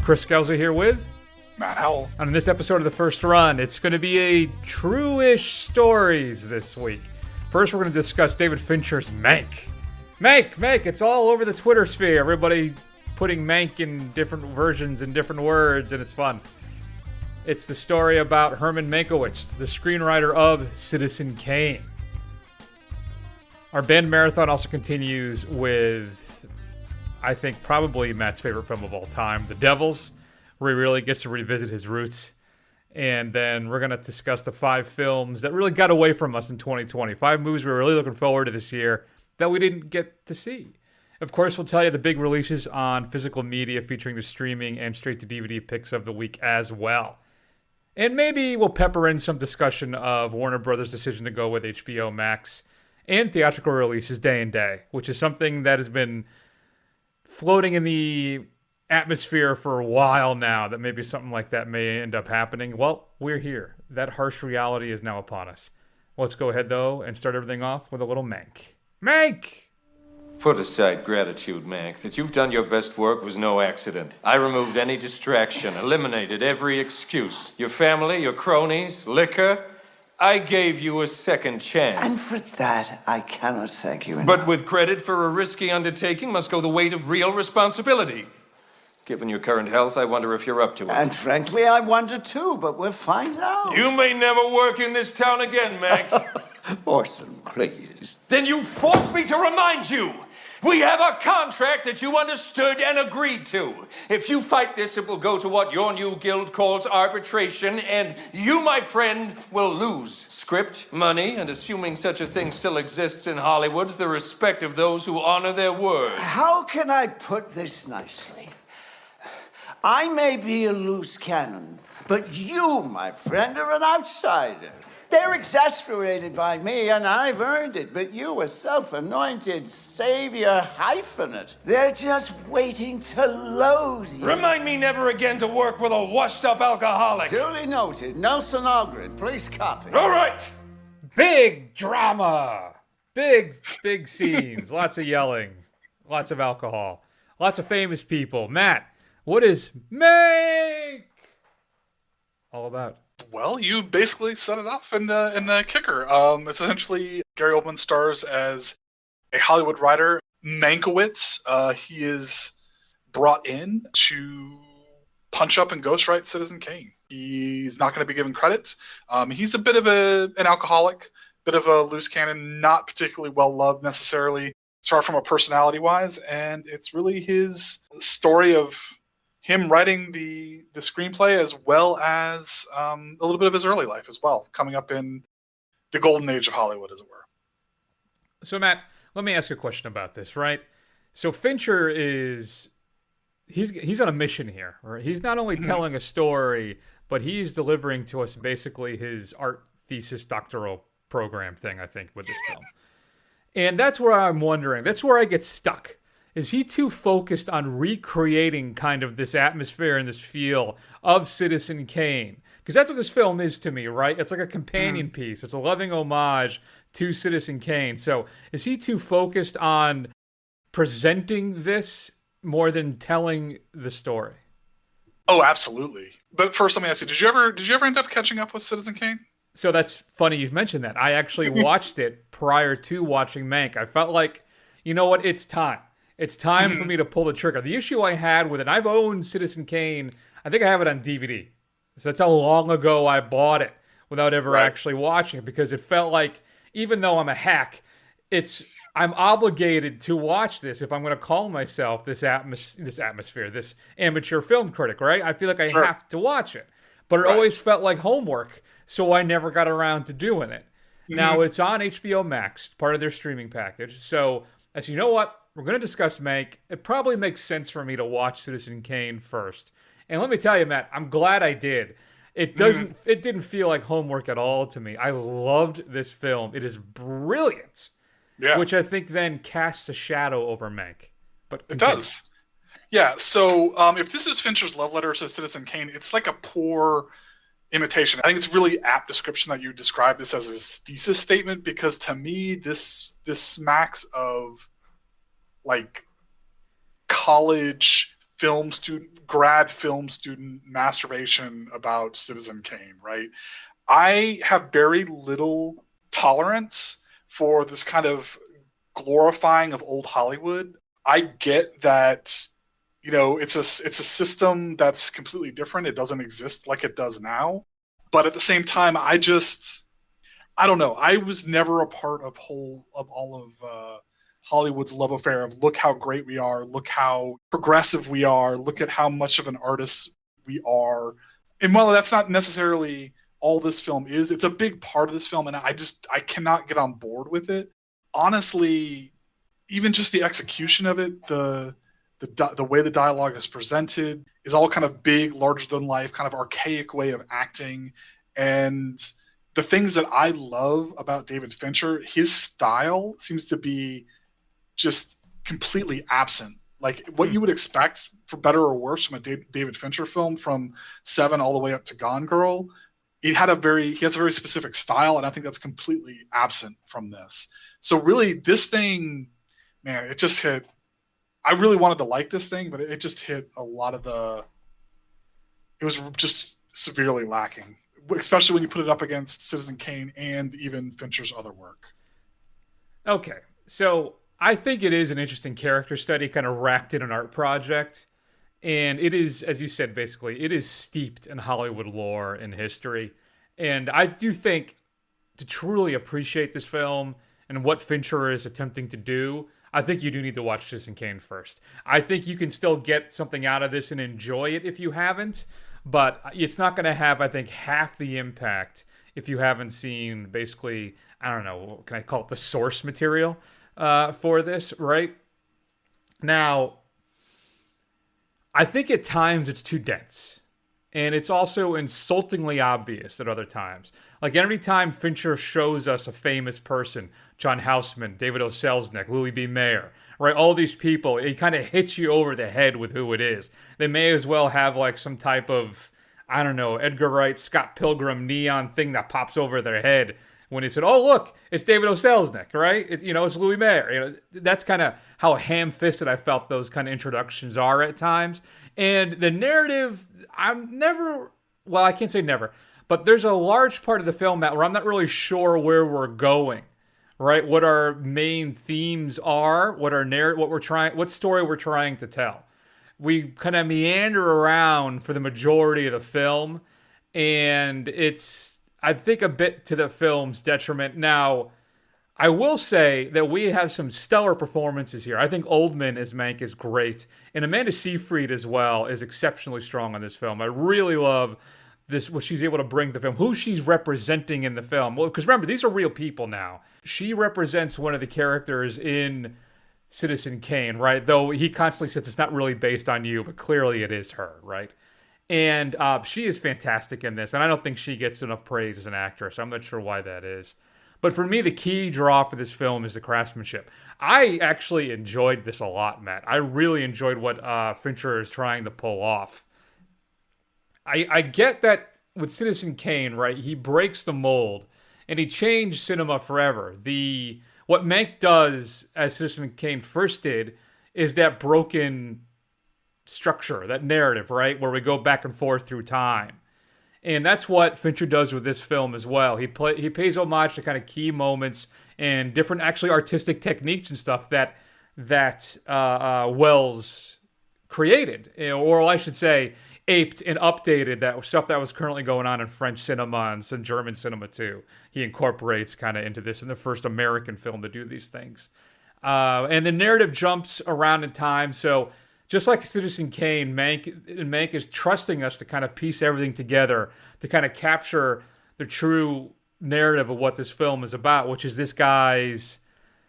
Chris Skelza here with Matt Howell. And in this episode of The First Run, it's going to be a true-ish stories this week. First, we're going to discuss David Fincher's Mank. Mank, it's all over the Twitter sphere. Everybody putting Mank in different versions and different words, and it's fun. It's the story about Herman Mankiewicz, the screenwriter of Citizen Kane. Our band marathon also continues with, I think, probably Matt's favorite film of all time, The Devils, where he really gets to revisit his roots. And then we're going to discuss the 5 films that really got away from us in 2020. 5 movies we were really looking forward to this year that we didn't get to see. Of course, we'll tell you the big releases on physical media featuring the streaming and straight-to-DVD picks of the week as well. And maybe we'll pepper in some discussion of Warner Brothers' decision to go with HBOMax and theatrical releases day and day, which is something that has been floating in the atmosphere for a while now, that maybe something like that may end up happening. Well, we're here. That harsh reality is now upon us. Let's go ahead, though, and start everything off with a little Mank. Mank! Put aside gratitude, Mank. That you've done your best work was no accident. I removed any distraction, eliminated every excuse. Your family, your cronies, liquor. I gave you a second chance. And for that, I cannot thank you enough. But with credit for a risky undertaking must go the weight of real responsibility. Given your current health, I wonder if you're up to it. And frankly, I wonder too, but we'll find out. You may never work in this town again, Mank. Orson, please. Then you force me to remind you. We have a contract that you understood and agreed to. If you fight this, it will go to what your new guild calls arbitration, and you, my friend, will lose script, money, and assuming such a thing still exists in Hollywood, the respect of those who honor their word. How can I put this nicely? I may be a loose cannon, but you, my friend, are an outsider. They're exasperated by me, and I've earned it. But you, a self-anointed savior hyphenate, they're just waiting to load you. Remind me never again to work with a washed-up alcoholic. Duly noted. Nelson Algren, please copy. All right. Big drama! Big scenes. Lots of yelling. Lots of alcohol. Lots of famous people. Matt, what is Mank all about? Well, you basically set it off in the kicker. Essentially, Gary Oldman stars as a Hollywood writer, Mankiewicz. He is brought in to punch up and ghostwrite Citizen Kane. He's not going to be given credit. He's a bit of an alcoholic, bit of a loose cannon, not particularly well loved necessarily, as far from a personality wise. And it's really his story of him writing the screenplay, as well as a little bit of his early life as well, coming up in the golden age of Hollywood, as it were. So, Matt, let me ask you a question about this, right? So Fincher he's on a mission here, right? He's not only telling a story, but he's delivering to us basically his art thesis doctoral program thing, I think, with this film. And that's where I'm wondering, that's where I get stuck. Is he too focused on recreating kind of this atmosphere and this feel of Citizen Kane? Because that's what this film is to me, right? It's like a companion piece. It's a loving homage to Citizen Kane. So is he too focused on presenting this more than telling the story? Oh, absolutely. But first, let me ask you, did you ever end up catching up with Citizen Kane? So that's funny you've mentioned that. I actually watched it prior to watching Mank. I felt like, you know what, it's time. It's time for me to pull the trigger. The issue I had with it, I've owned Citizen Kane. I think I have it on DVD. So that's how long ago I bought it without ever actually watching it, because it felt like, even though I'm a hack, I'm obligated to watch this if I'm going to call myself this atmosphere, this amateur film critic, right? I feel like I have to watch it. But it always felt like homework, so I never got around to doing it. Now it's on HBOMax, part of their streaming package. So I said, you know what? We're going to discuss Mank. It probably makes sense for me to watch Citizen Kane first. And let me tell you, Matt, I'm glad I did. It didn't feel like homework at all to me. I loved this film. It is brilliant. Yeah. Which I think then casts a shadow over Mank. But continue. It does. Yeah, so if this is Fincher's love letter to Citizen Kane, it's like a poor imitation. I think it's really apt description that you describe this as his thesis statement, because to me, this smacks of like college grad film student masturbation about Citizen Kane, right? I have very little tolerance for this kind of glorifying of old Hollywood. I get that, it's a system that's completely different. It doesn't exist like it does now. But at the same time, I don't know. I was never a part of all of Hollywood's love affair of look how great we are, look how progressive we are, look at how much of an artist we are. And while that's not necessarily all this film is, it's a big part of this film, and I cannot get on board with it. Honestly, even just the execution of it, the way the dialogue is presented is all kind of big, larger than life, kind of archaic way of acting. And the things that I love about David Fincher, his style seems to be just completely absent. Like what you would expect, for better or worse, from a David Fincher film, from Seven all the way up to Gone Girl. He has a very specific style, and I think that's completely absent from this. So really, this thing, man, it just hit. I really wanted to like this thing, but it just hit a lot of it was just severely lacking, especially when you put it up against Citizen Kane and even Fincher's other work. Okay, so I think it is an interesting character study, kind of wrapped in an art project. And it is, as you said, basically, it is steeped in Hollywood lore and history. And I do think to truly appreciate this film and what Fincher is attempting to do, I think you do need to watch Citizen Kane first. I think you can still get something out of this and enjoy it if you haven't, but it's not going to have, I think, half the impact if you haven't seen basically, I don't know, can I call it the source material for this, right? Now, I think at times it's too dense. And it's also insultingly obvious at other times. Like every time Fincher shows us a famous person, John Houseman, David O. Selznick, Louis B. Mayer, right? All these people, it kind of hits you over the head with who it is. They may as well have like some type of, I don't know, Edgar Wright, Scott Pilgrim neon thing that pops over their head when he said, oh, look, it's David O. Selznick, right? It's Louis Mayer. That's kind of how ham-fisted I felt those kind of introductions are at times. And the narrative, I can't say never, but there's a large part of the film where I'm not really sure where we're going, right? What our main themes are, what story we're trying to tell. We kind of meander around for the majority of the film, and it's, I think, a bit to the film's detriment. Now, I will say that we have some stellar performances here. I think Oldman as Mank is great. And Amanda Seyfried as well is exceptionally strong on this film. I really love this, what she's able to bring to the film, who she's representing in the film. Well, because remember, these are real people now. She represents one of the characters in Citizen Kane, right? Though he constantly says it's not really based on you, but clearly it is her, right? And she is fantastic in this. And I don't think she gets enough praise as an actress. I'm not sure why that is. But for me, the key draw for this film is the craftsmanship. I actually enjoyed this a lot, Matt. I really enjoyed what Fincher is trying to pull off. I get that with Citizen Kane, right? He breaks the mold, and he changed cinema forever. What Mank does, as Citizen Kane first did, is that broken structure, that narrative, right? Where we go back and forth through time. And that's what Fincher does with this film as well. He pays homage to kind of key moments and different actually artistic techniques and stuff that Wells created, or I should say, aped and updated that stuff that was currently going on in French cinema and some German cinema too. He incorporates kind of into this in the first American film to do these things. And the narrative jumps around in time, so just like Citizen Kane, Mank is trusting us to kind of piece everything together to kind of capture the true narrative of what this film is about, which is this guy's,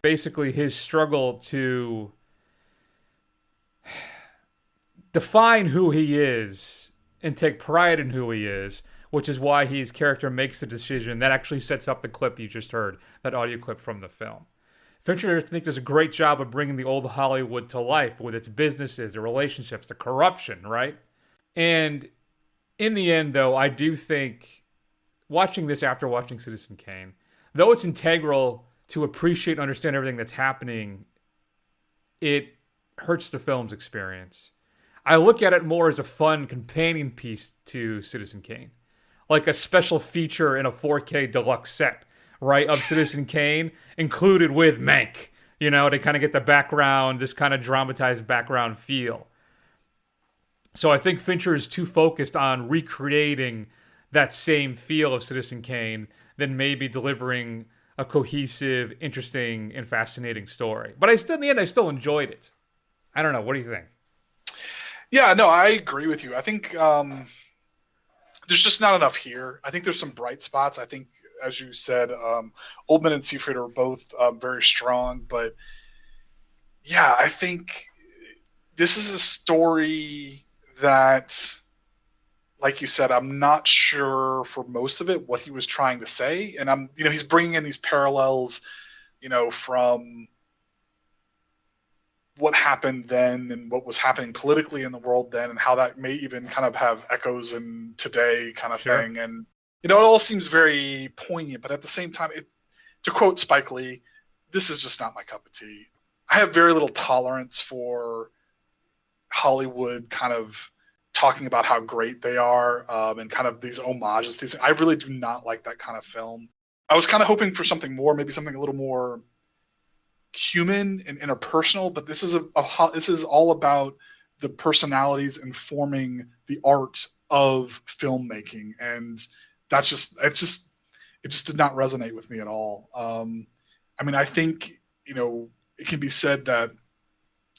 basically his struggle to define who he is and take pride in who he is, which is why his character makes the decision that actually sets up the clip you just heard, that audio clip from the film. Fincher, I think, does a great job of bringing the old Hollywood to life with its businesses, the relationships, the corruption, right? And in the end, though, I do think watching this after watching Citizen Kane, though it's integral to appreciate and understand everything that's happening, it hurts the film's experience. I look at it more as a fun companion piece to Citizen Kane. Like a special feature in a 4K deluxe set, right, of Citizen Kane, included with Mank, you know, to kind of get the background, this kind of dramatized background feel. So I think Fincher is too focused on recreating that same feel of Citizen Kane than maybe delivering a cohesive, interesting, and fascinating story. But in the end, I still enjoyed it. I don't know. What do you think? Yeah, no, I agree with you. I think there's just not enough here. I think there's some bright spots. I think, as you said, Oldman and Seyfried are both very strong. But yeah, I think this is a story that, like you said, I'm not sure for most of it what he was trying to say. And he's bringing in these parallels, from what happened then and what was happening politically in the world then, and how that may even kind of have echoes in today kind of thing. And, it all seems very poignant, but at the same time, to quote Spike Lee, this is just not my cup of tea. I have very little tolerance for Hollywood kind of talking about how great they are, and kind of these homages. I really do not like that kind of film. I was kind of hoping for something more, maybe something a little more human and interpersonal, but this is all about the personalities informing the art of filmmaking, and it just did not resonate with me at all. I think it can be said that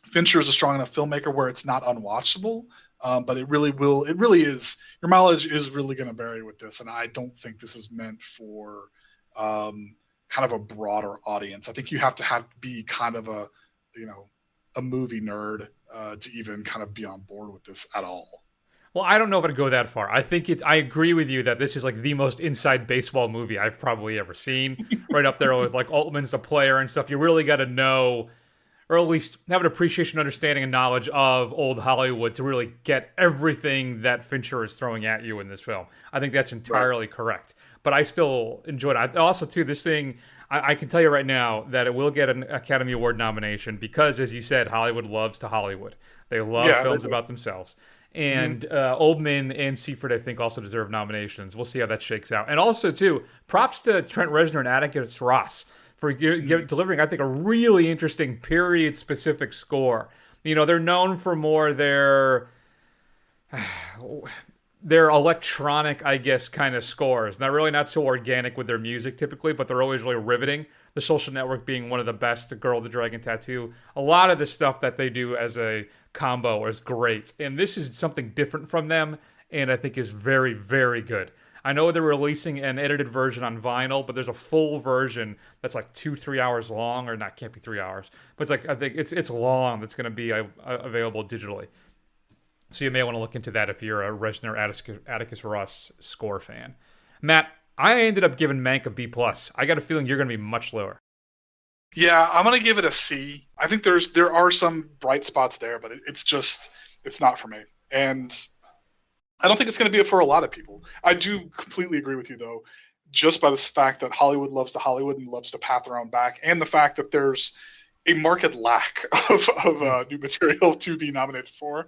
Fincher is a strong enough filmmaker where it's not unwatchable, but it really is. Your mileage is really going to vary with this, and I don't think this is meant for kind of a broader audience. I think you have to be kind of a movie nerd to even kind of be on board with this at all. Well, I don't know if I'd go that far. I agree with you that this is like the most inside baseball movie I've probably ever seen. Right up there with like Altman's the player and stuff. You really got to know, or at least have an appreciation, understanding, and knowledge of old Hollywood to really get everything that Fincher is throwing at you in this film. I think that's entirely correct. But I still enjoyed it. Also, too, this thing, I can tell you right now that it will get an Academy Award nomination because, as you said, Hollywood loves to Hollywood. They love films about themselves. And Oldman and Seyfried, I think, also deserve nominations. We'll see how that shakes out. And also, too, props to Trent Reznor and Atticus Ross for delivering, I think, a really interesting period-specific score. They're known for more their electronic, I guess, kind of scores. Not so organic with their music typically, but they're always really riveting. The Social Network being one of the best, The Girl with the Dragon Tattoo. A lot of the stuff that they do as a combo is great. And this is something different from them, and I think is very, very good. I know they're releasing an edited version on vinyl, but there's a full version that's like 2-3 hours long, or not, can't be 3 hours. But I think it's long. That's going to be available digitally. So you may want to look into that if you're a Reznor Atticus Ross score fan. Matt, I ended up giving Mank a B+. I got a feeling you're going to be much lower. Yeah, I'm going to give it a C. I think there are some bright spots there, but it's not for me. And I don't think it's going to be for a lot of people. I do completely agree with you, though, just by this fact that Hollywood loves to Hollywood and loves to pat their own back, and the fact that there's a marked lack of new material to be nominated for.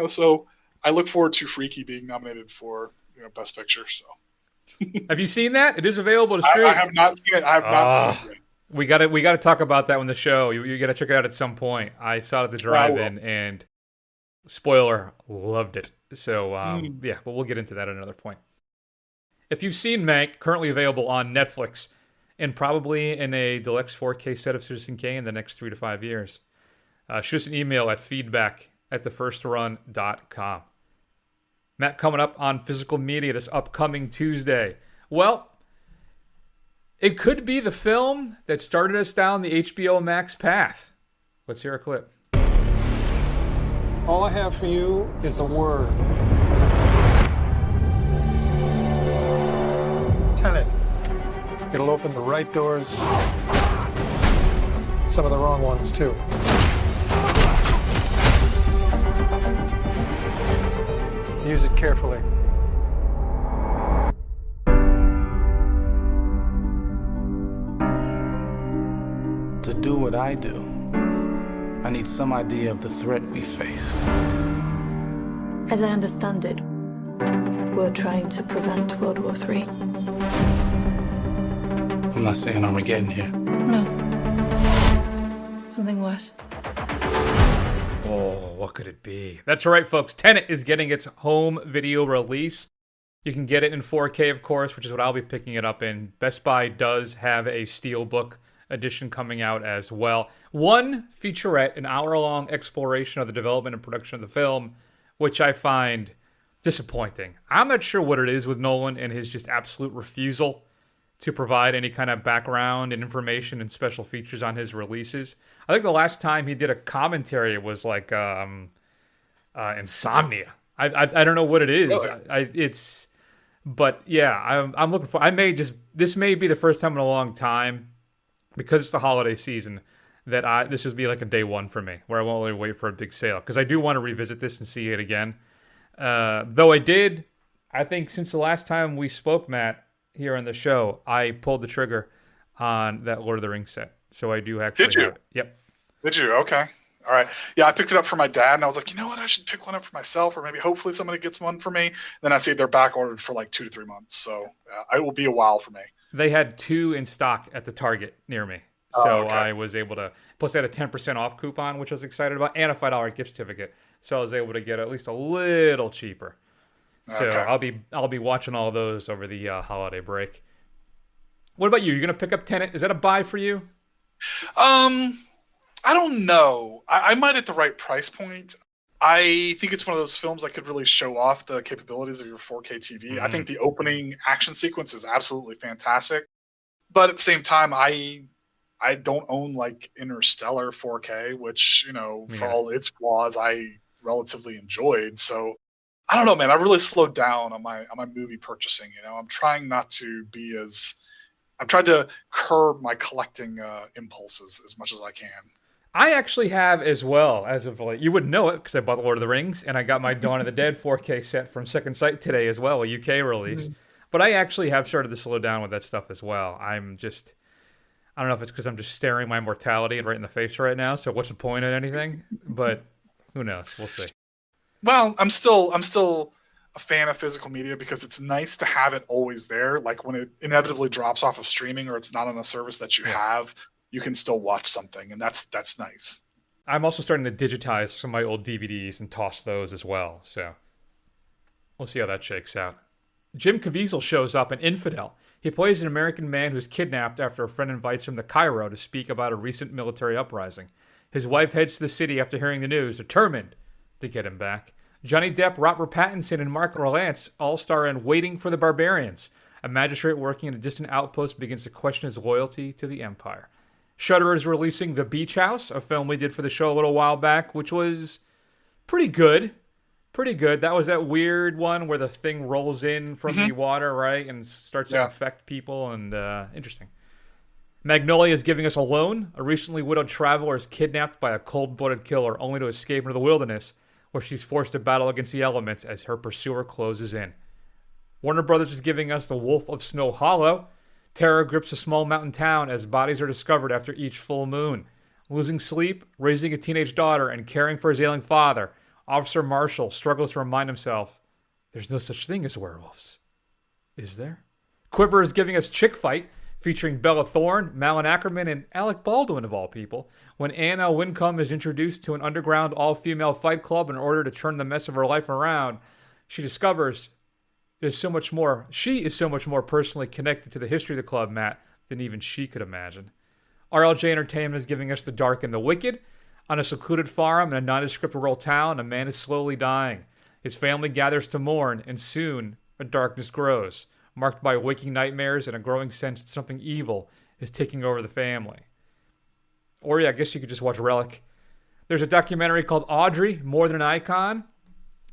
So I look forward to Freaky being nominated for Best Picture. So, have you seen that? It is available to stream. I have not seen it. I have not seen it yet. We got to talk about that on the show. You got to check it out at some point. I saw it at the drive-in, and spoiler, loved it. So yeah, but we'll get into that at another point. If you've seen Mank, currently available on Netflix, and probably in a deluxe 4K set of Citizen Kane in the next 3 to 5 years, shoot us an email at feedback@thefirstrun.com. Matt, coming up on physical media this upcoming Tuesday. Well, it could be the film that started us down the HBOMax path. Let's hear a clip. All I have for you is a word. Tenet. It'll open the right doors, some of the wrong ones too. Use it carefully. To do what I do, I need some idea of the threat we face. As I understand it, we're trying to prevent World War III. I'm not saying Armageddon here. No. Something worse. Oh, what could it be? That's right, folks. Tenet is getting its home video release. You can get it in 4K, of course, which is what I'll be picking it up in. Best Buy does have a Steelbook edition coming out as well. One featurette, an hour-long exploration of the development and production of the film, which I find disappointing. I'm not sure what it is with Nolan and his just absolute refusal to provide any kind of background and information and special features on his releases. I think the last time he did a commentary was like Insomnia. I don't know what it is. Really? But yeah, I'm looking for. This may be the first time in a long time, because it's the holiday season, that this would be like a day one for me, where I won't really wait for a big sale, because I do want to revisit this and see it again. Though I think since the last time we spoke, Matt, here on the show, I pulled the trigger on that Lord of the Rings set. So I do actually. Did you? Have it. Yep. Did you? Okay. All right. Yeah, I picked it up for my dad, and I was like, you know what? I should pick one up for myself, or maybe hopefully somebody gets one for me. Then I see they're back ordered for like 2 to 3 months. So it will be a while for me. They had 2 in stock at the Target near me. So okay. I was able to, plus they had a 10% off coupon, which I was excited about, and a $5 gift certificate. So I was able to get at least a little cheaper. So Okay. I'll be watching all those over the holiday break. What about you? You gonna pick up Tenet? Is that a buy for you? I don't know. I might at the right price point. I think it's one of those films that could really show off the capabilities of your 4K TV. I think the opening action sequence is absolutely fantastic. But at the same time, I don't own like Interstellar 4K, which, for all its flaws, I relatively enjoyed. So I don't know, man. I really slowed down on my movie purchasing. I'm trying not to be I'm trying to curb my collecting impulses as much as I can. I actually have as well, as of like, you wouldn't know it because I bought Lord of the Rings, and I got my Dawn of the Dead 4K set from Second Sight today as well, a UK release. But I actually have started to slow down with that stuff as well. I don't know if it's because I'm just staring my mortality right in the face right now, so what's the point of anything? But who knows? We'll see. Well, I'm still a fan of physical media because it's nice to have it always there. Like when it inevitably drops off of streaming or it's not on a service that you have, you can still watch something, and that's nice. I'm also starting to digitize some of my old DVDs and toss those as well, so we'll see how that shakes out. Jim Caviezel shows up in Infidel. He plays an American man who's kidnapped after a friend invites him to Cairo to speak about a recent military uprising. His wife heads to the city after hearing the news, determined to get him back. Johnny Depp, Robert Pattinson, and Mark Rylance all star in Waiting for the Barbarians. A magistrate working in a distant outpost begins to question his loyalty to the Empire. Shudder is releasing The Beach House, a film we did for the show a little while back, which was pretty good. Pretty good. That was that weird one where the thing rolls in from the water, right, and starts to affect people, and interesting. Magnolia is giving us Alone. A recently widowed traveler is kidnapped by a cold-blooded killer only to escape into the wilderness, where she's forced to battle against the elements as her pursuer closes in. Warner Brothers is giving us The Wolf of Snow Hollow. Terror grips a small mountain town as bodies are discovered after each full moon. Losing sleep, raising a teenage daughter, and caring for his ailing father, Officer Marshall struggles to remind himself, there's no such thing as werewolves. Is there? Quiver is giving us Chick Fight, featuring Bella Thorne, Malin Ackerman, and Alec Baldwin of all people, when Anna Wincombe is introduced to an underground all-female fight club in order to turn the mess of her life around. She discovers she is so much more personally connected to the history of the club, Matt, than even she could imagine. RLJ Entertainment is giving us The Dark and the Wicked. On a secluded farm in a nondescript rural town, a man is slowly dying. His family gathers to mourn, and soon a darkness grows, marked by waking nightmares and a growing sense that something evil is taking over the family. Or I guess you could just watch Relic. There's a documentary called Audrey, More Than an Icon.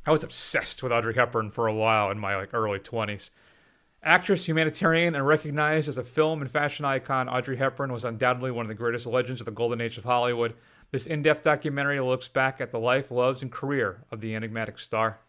I was obsessed with Audrey Hepburn for a while in my early 20s. Actress, humanitarian, and recognized as a film and fashion icon, Audrey Hepburn was undoubtedly one of the greatest legends of the golden age of Hollywood. This in-depth documentary looks back at the life, loves, and career of the enigmatic star.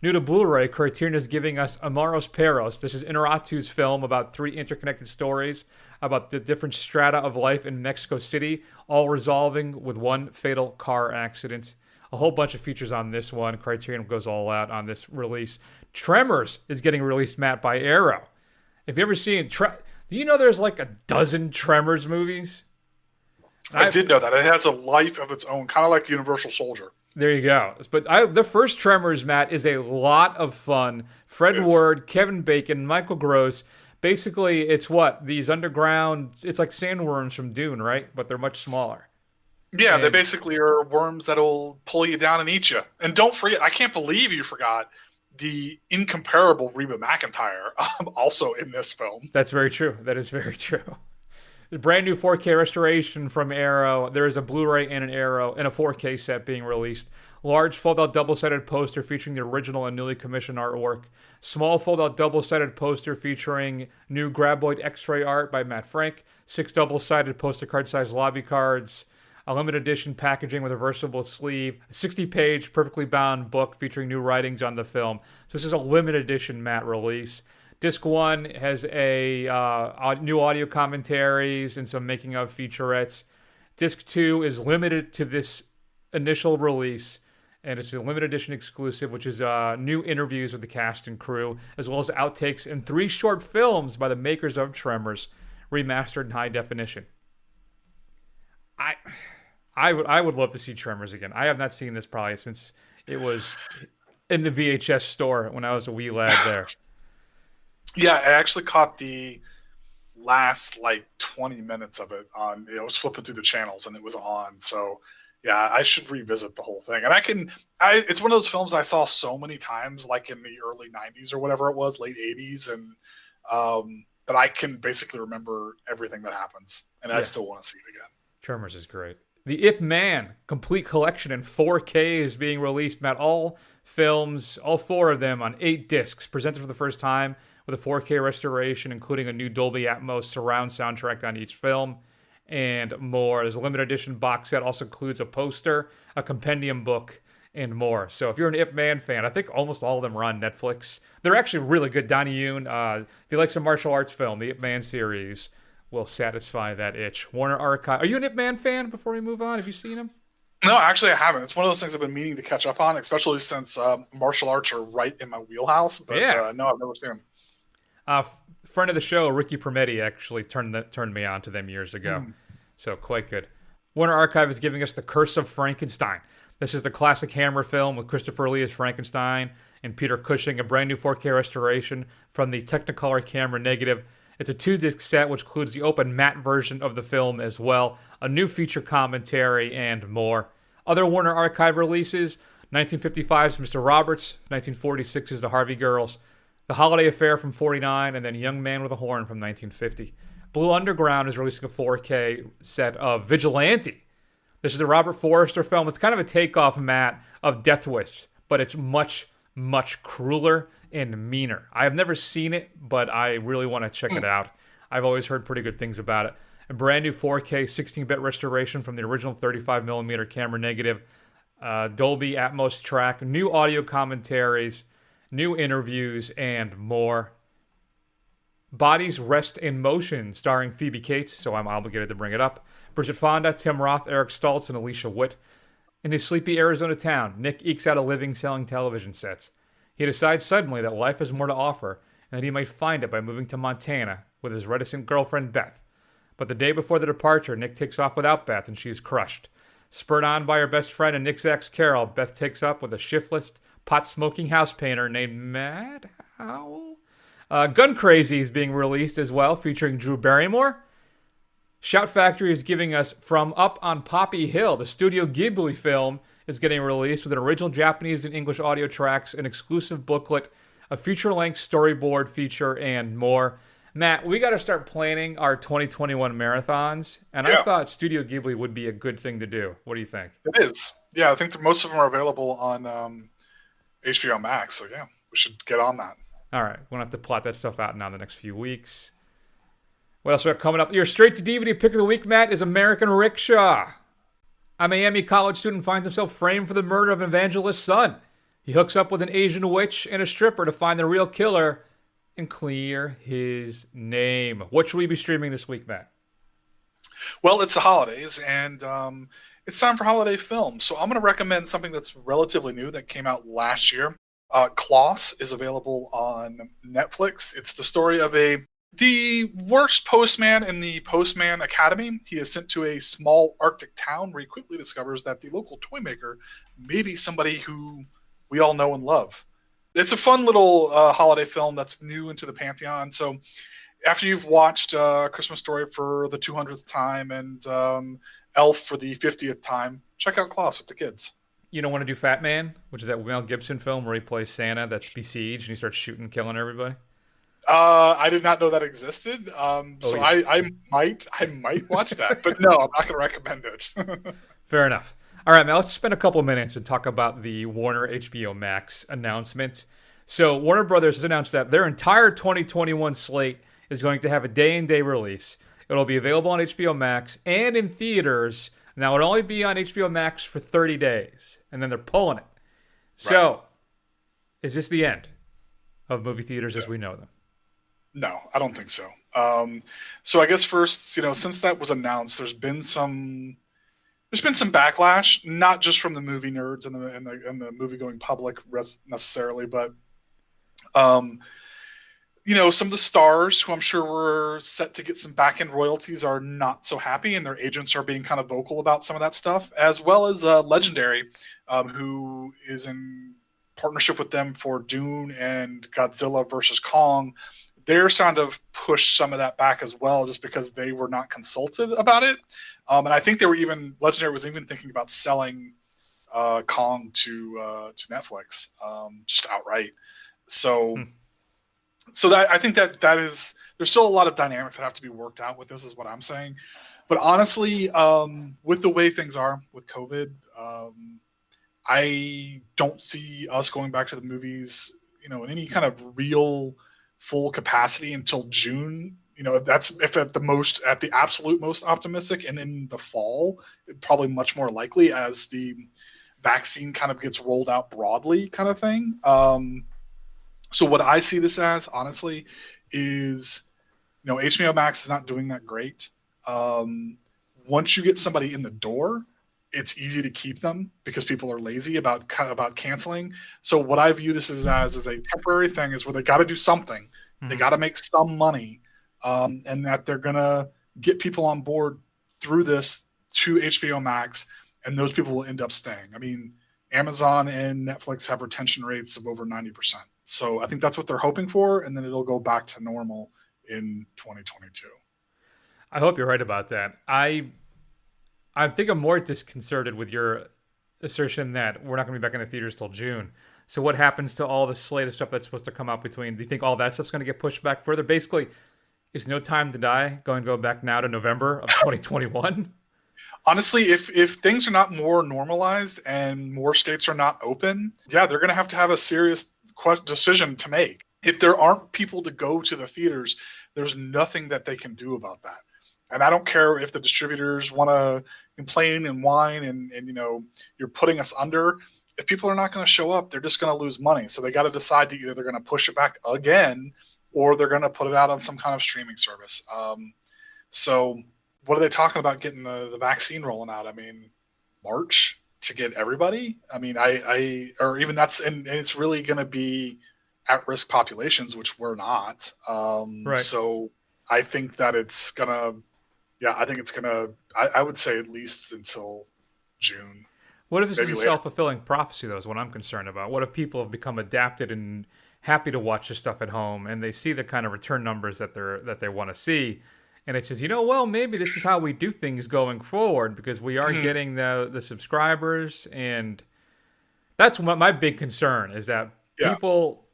New to Blu-ray, Criterion is giving us Amaros Perros. This is Inarritu's film about 3 interconnected stories about the different strata of life in Mexico City, all resolving with one fatal car accident. A whole bunch of features on this one. Criterion goes all out on this release. Tremors is getting released, Matt, by Arrow. Have you ever seen... Do you know there's like a dozen Tremors movies? I did know that. It has a life of its own, kind of like Universal Soldier. There you go. But the first Tremors, Matt, is a lot of fun. Fred Ward, Kevin Bacon, Michael Gross. Basically, it's these underground... It's like sandworms from Dune, right? But they're much smaller. Yeah, they basically are worms that'll pull you down and eat you. And don't forget, I can't believe you forgot the incomparable Reba McEntire also in this film. That's very true. That is very true. There's a brand new 4K restoration from Arrow. There is a Blu-ray and an Arrow and a 4K set being released. Large fold-out double-sided poster featuring the original and newly commissioned artwork. Small fold-out double-sided poster featuring new Graboid X-ray art by Matt Frank. 6 double-sided poster card-sized lobby cards. A limited edition packaging with a reversible sleeve. A 60-page perfectly bound book featuring new writings on the film. So this is a limited edition Matt release. Disc 1 has a new audio commentaries and some making of featurettes. Disc 2 is limited to this initial release, and it's a limited edition exclusive, which is new interviews with the cast and crew, as well as outtakes and 3 short films by the makers of Tremors, remastered in high definition. I would love to see Tremors again. I have not seen this probably since it was in the VHS store when I was a wee lad there. Yeah, I actually caught the last 20 minutes of it on. I was flipping through the channels and it was on. So yeah, I should revisit the whole thing. And it's one of those films I saw so many times, like in the early 90s or whatever it was, late 80s, and that I can basically remember everything that happens, and I still want to see it again. Tremors is great. The Ip Man complete collection in 4K is being released. Matt, all films, all 4 of them on 8 discs, presented for the first time with a 4K restoration, including a new Dolby Atmos surround soundtrack on each film, and more. There's a limited edition box set, also includes a poster, a compendium book, and more. So if you're an Ip Man fan, I think almost all of them are on Netflix. They're actually really good. Donnie Yoon, if you like some martial arts film, the Ip Man series will satisfy that itch. Warner Archive. Are you an Ip Man fan before we move on? Have you seen him? No, actually I haven't. It's one of those things I've been meaning to catch up on, especially since martial arts are right in my wheelhouse. But no, I've never seen them. Friend of the show, Ricky Permetti, actually turned me on to them years ago. So quite good. Warner Archive is giving us The Curse of Frankenstein. This is the classic Hammer film with Christopher Lee as Frankenstein and Peter Cushing, a brand new 4K restoration from the Technicolor camera negative. It's a 2-disc set, which includes the open matte version of the film as well, a new feature commentary, and more. Other Warner Archive releases, 1955's Mr. Roberts, 1946's The Harvey Girls, The Holiday Affair from 49, and then Young Man with a Horn from 1950. Blue Underground is releasing a 4K set of Vigilante. This is a Robert Forster film. It's kind of a takeoff, Matt, of Death Wish, but it's much, much crueler and meaner. I have never seen it, but I really want to check it out. I've always heard pretty good things about it. A brand new 4K 16-bit restoration from the original 35mm camera negative, Dolby Atmos track, new audio commentaries, new interviews, and more. Bodies Rest in Motion, starring Phoebe Cates, so I'm obligated to bring it up. Bridget Fonda, Tim Roth, Eric Stoltz, and Alicia Witt. In his sleepy Arizona town, Nick ekes out a living selling television sets. He decides suddenly that life has more to offer, and that he might find it by moving to Montana with his reticent girlfriend, Beth. But the day before the departure, Nick takes off without Beth, and she is crushed. Spurred on by her best friend and Nick's ex, Carol, Beth takes up with a shiftless, pot-smoking house painter named Mad Howell. Gun Crazy is being released as well, featuring Drew Barrymore. Shout Factory is giving us From Up on Poppy Hill. The Studio Ghibli film is getting released with an original Japanese and English audio tracks, an exclusive booklet, a feature-length storyboard feature, and more. Matt, we got to start planning our 2021 marathons, and I thought Studio Ghibli would be a good thing to do. What do you think? It is. Yeah, I think that most of them are available on HBOMax, so yeah, we should get on that. All right, we'll have to plot that stuff out now in the next few weeks. What else we got coming up? Your straight-to-DVD pick of the week, Matt, is American Rickshaw. A Miami college student finds himself framed for the murder of an evangelist's son. He hooks up with an Asian witch and a stripper to find the real killer and clear his name. What should we be streaming this week, Matt? Well, it's the holidays, and it's time for holiday films. So I'm going to recommend something that's relatively new that came out last year. Klaus is available on Netflix. It's the story of the worst postman in the Postman Academy. He is sent to a small Arctic town where he quickly discovers that the local toy maker may be somebody who we all know and love. It's a fun little holiday film that's new into the pantheon. So after you've watched Christmas Story for the 200th time and Elf for the 50th time, check out Klaus with the kids. You don't want to do Fat Man, which is that Mel Gibson film where he plays Santa that's besieged and he starts shooting, killing everybody? I did not know that existed. So yes. I might watch that, but no, I'm not going to recommend it. Fair enough. All right, now let's spend a couple minutes and talk about the Warner HBOMax announcement. So Warner Brothers has announced that their entire 2021 slate is going to have a day-and-day release. It'll be available on HBO Max and in theaters. Now, it'll only be on HBO Max for 30 days, and then they're pulling it. So, Is this the end of movie theaters as we know them? No, I don't think so. So I guess first, since that was announced, there's been some backlash, not just from the movie nerds and the movie going public necessarily, but some of the stars who I'm sure were set to get some back-end royalties are not so happy, and their agents are being kind of vocal about some of that stuff, as well as Legendary, who is in partnership with them for Dune and Godzilla versus Kong. They're trying to push some of that back as well, just because they were not consulted about it. And I think Legendary was even thinking about selling Kong to Netflix, just outright. So that I think that is, there's still a lot of dynamics that have to be worked out with this, is what I'm saying. But honestly, with the way things are with COVID, I don't see us going back to the movies, in any kind of real full capacity until June. That's if at the absolute most optimistic, and in the fall, probably much more likely as the vaccine kind of gets rolled out broadly, kind of thing. So what I see this as, honestly, is, HBO Max is not doing that great. Once you get somebody in the door, it's easy to keep them because people are lazy about canceling. So what I view this as is a temporary thing, is where they got to do something. Mm-hmm. They got to make some money, and that they're going to get people on board through this to HBO Max, and those people will end up staying. I mean, Amazon and Netflix have retention rates of over 90%. So I think that's what they're hoping for, and then it'll go back to normal in 2022. I hope you're right about that. I think I'm more disconcerted with your assertion that we're not going to be back in the theaters till June. So what happens to all the slate of stuff that's supposed to come out between? Do you think all that stuff's going to get pushed back further? Basically, is No Time to Die going to go back now to November of 2021? Honestly, if things are not more normalized and more states are not open, they're going to have a serious decision to make. If there aren't people to go to the theaters, there's nothing that they can do about that. And I don't care if the distributors want to complain and whine and you're putting us under. If people are not going to show up, they're just going to lose money. So they got to decide to either they're going to push it back again, or they're going to put it out on some kind of streaming service. So what are they talking about getting the vaccine rolling out? I mean, March to get everybody? I mean, or even that's, and it's really going to be at-risk populations, which we're not. Right. So I think that it's going to, I would say at least until June. What if this is a later. self-fulfilling prophecy, though, is what I'm concerned about. What if people have become adapted and happy to watch this stuff at home, and they see the kind of return numbers that they want to see, and it says, maybe this is how we do things going forward, because we are getting the subscribers, and that's what my big concern is, that people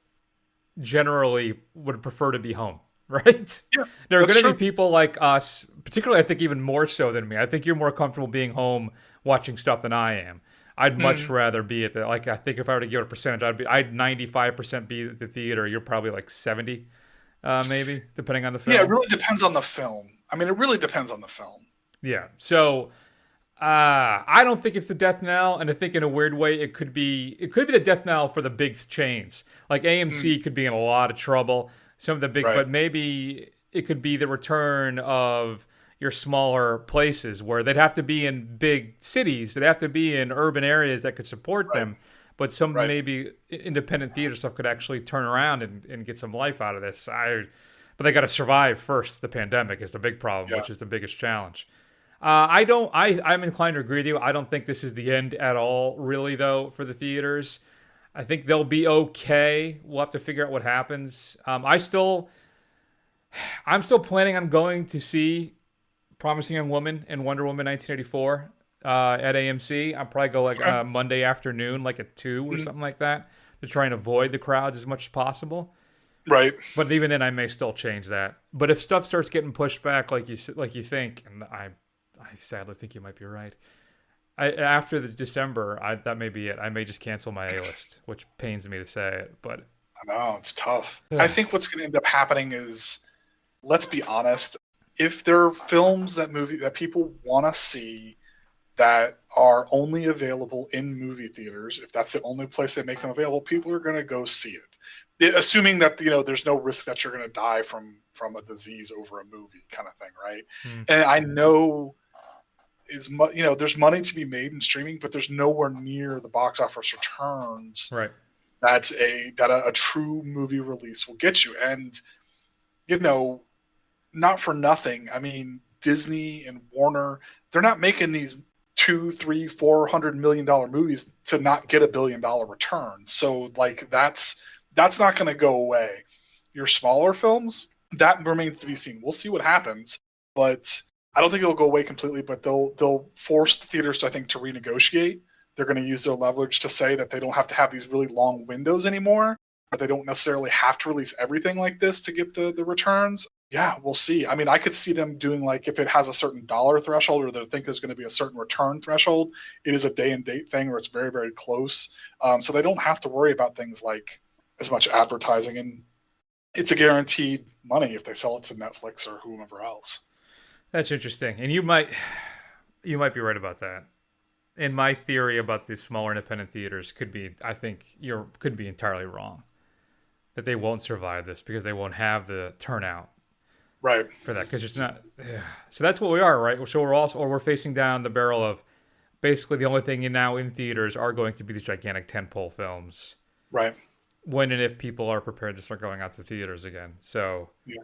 generally would prefer to be home, right? Yeah, there are going to be people like us, particularly I think even more so than me. I think you're more comfortable being home watching stuff than I am. I'd much rather be at I think if I were to give it a percentage, I'd 95% be at the theater. You're probably like 70, maybe, depending on the film. Yeah, it really depends on the film. I mean, it really depends on the film. Yeah. So I don't think it's the death knell, and I think in a weird way it could be the death knell for the big chains. Like AMC could be in a lot of trouble. Some of the big, but maybe it could be the return of your smaller places where they'd have to be in big cities, they'd have to be in urban areas that could support them. But some maybe independent theater stuff could actually turn around and get some life out of this. But they got to survive first. The pandemic is the big problem, which is the biggest challenge. I'm inclined to agree with you. I don't think this is the end at all, really, though, for the theaters. I think they'll be okay. We'll have to figure out what happens. I'm still planning on going to see Promising Young Woman and Wonder Woman 1984 at AMC. I'll probably go like Monday afternoon, like at 2 or something like that, to try and avoid the crowds as much as possible. Right. But even then, I may still change that. But if stuff starts getting pushed back, like you think, and I sadly think you might be right. After the December, that may be it. I may just cancel my A-list, which pains me to say it, but I know it's tough. I think what's going to end up happening is, let's be honest, if there are films that people want to see that are only available in movie theaters, if that's the only place they make them available, people are going to go see it, assuming that there's no risk that you're going to die from a disease over a movie, kind of thing, right? And I know there's money to be made in streaming, but there's nowhere near the box office returns that a true movie release will get you. And not for nothing, I mean, Disney and Warner, they're not making these $200, $300, $400 million movies to not get $1 billion return. So like that's not going to go away. Your smaller films, that remains to be seen. We'll see what happens, but I don't think it'll go away completely. But they'll force the theaters, I think, to renegotiate. They're going to use their leverage to say that they don't have to have these really long windows anymore, but they don't necessarily have to release everything like this to get the returns. Yeah, we'll see. I mean, I could see them doing, like, if it has a certain dollar threshold or they think there's going to be a certain return threshold, it is a day and date thing, or it's very, very close. So they don't have to worry about things like as much advertising, and it's a guaranteed money if they sell it to Netflix or whomever else. That's interesting. And you might be right about that. And my theory about the smaller independent theaters could be entirely wrong. That they won't survive this because they won't have the turnout. Right. For that, because it's not. So that's what we are, right? So we're facing down the barrel of basically the only thing now in theaters are going to be these gigantic tentpole films. Right. When and if people are prepared to start going out to theaters again. So. Yeah.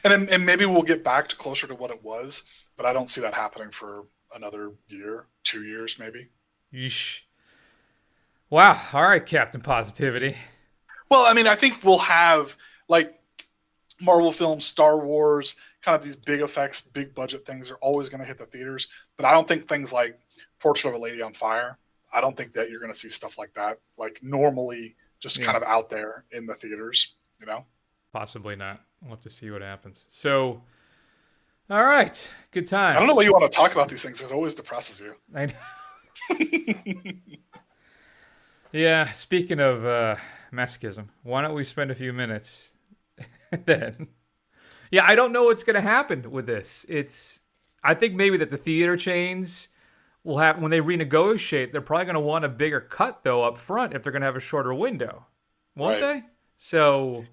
And maybe we'll get back to closer to what it was, but I don't see that happening for another year, 2 years, maybe. Yeesh. Wow. All right, Captain Positivity. Well, I mean, I think we'll have, like, Marvel films, Star Wars, kind of these big effects, big budget things are always going to hit the theaters. But I don't think things like Portrait of a Lady on Fire, I don't think that you're going to see stuff like that, like normally just kind of out there in the theaters, Possibly not. We'll have to see what happens. So, all right. Good times. I don't know why you want to talk about these things. It always depresses you. I know. Yeah, speaking of masochism, why don't we spend a few minutes then? Yeah, I don't know what's going to happen with this. I think maybe that the theater chains will have, when they renegotiate, they're probably going to want a bigger cut, though, up front if they're going to have a shorter window. Won't they? So...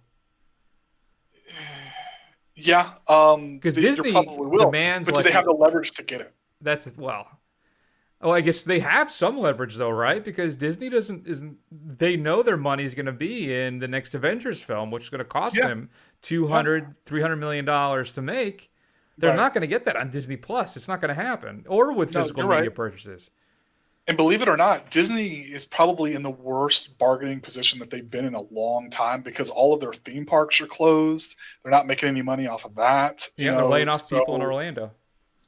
Yeah, because Disney probably will, demands, but do they have the leverage to get it? I guess they have some leverage though, right? Because Disney they know their money is going to be in the next Avengers film, which is going to cost them $300 million to make. They're not going to get that on Disney Plus. It's not going to happen, or with physical media purchases. And believe it or not, Disney is probably in the worst bargaining position that they've been in a long time because all of their theme parks are closed. They're not making any money off of that. They're laying off people in Orlando.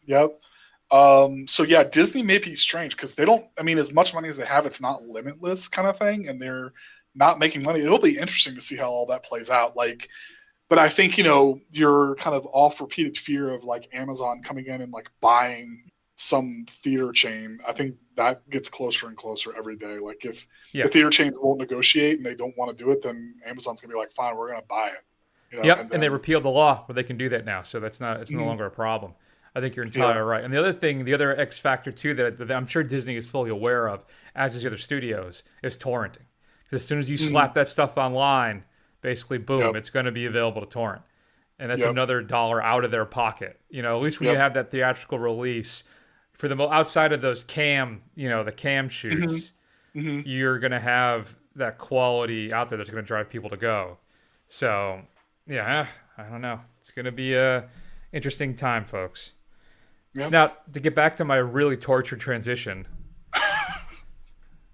Yep. Disney may be strange because they don't, as much money as they have, it's not limitless kind of thing, and they're not making money. It'll be interesting to see how all that plays out. But I think, you're kind of off repeated fear of like Amazon coming in and like buying some theater chain. I think that gets closer and closer every day. Like if the theater chains won't negotiate and they don't want to do it, then Amazon's gonna be like, fine, we're gonna buy it. And they repealed the law where they can do that now, so it's no longer a problem. I think you're entirely right. And the other X factor too that I'm sure Disney is fully aware of, as is the other studios, is torrenting. Because as soon as you slap that stuff online, basically boom, it's going to be available to torrent. And that's another dollar out of their pocket. At least when you have that theatrical release, for the outside of those the cam shoots, you're going to have that quality out there that's going to drive people to go. So, I don't know. It's going to be a interesting time, folks. Yep. Now, to get back to my really tortured transition,